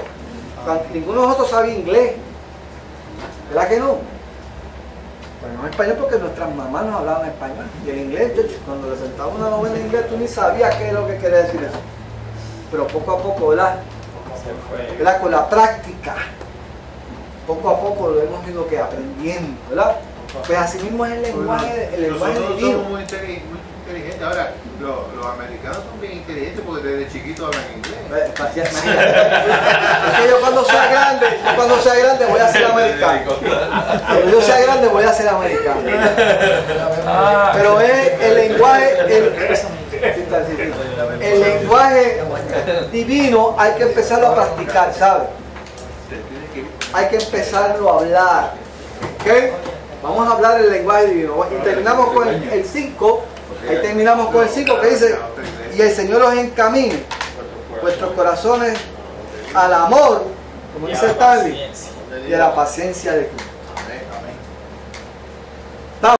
Ninguno de nosotros sabe inglés, ¿verdad que no? Pues no español porque nuestras mamás nos hablaban español. Y el inglés, cuando le sentaba una novela en inglés, tú ni sabías qué es lo que quería decir eso. Pero poco a poco, ¿verdad? Con la práctica, poco a poco lo hemos ido aprendiendo, ¿verdad? Pues así mismo es el lenguaje divino. Nosotros somos muy inteligentes. Ahora, los americanos son bien inteligentes porque desde chiquitos hablan inglés. Yo cuando sea grande voy a ser americano. Cuando yo sea grande voy a ser americano. Pero es el lenguaje divino, hay que empezarlo a practicar, ¿sabes? Hay que empezarlo a hablar. ¿Ok? Vamos a hablar el lenguaje divino. Y terminamos con el 5. Ahí terminamos con el 5 que dice: y el Señor os encamine vuestros corazones al amor, como dice Stanley, y a la paciencia de Cristo.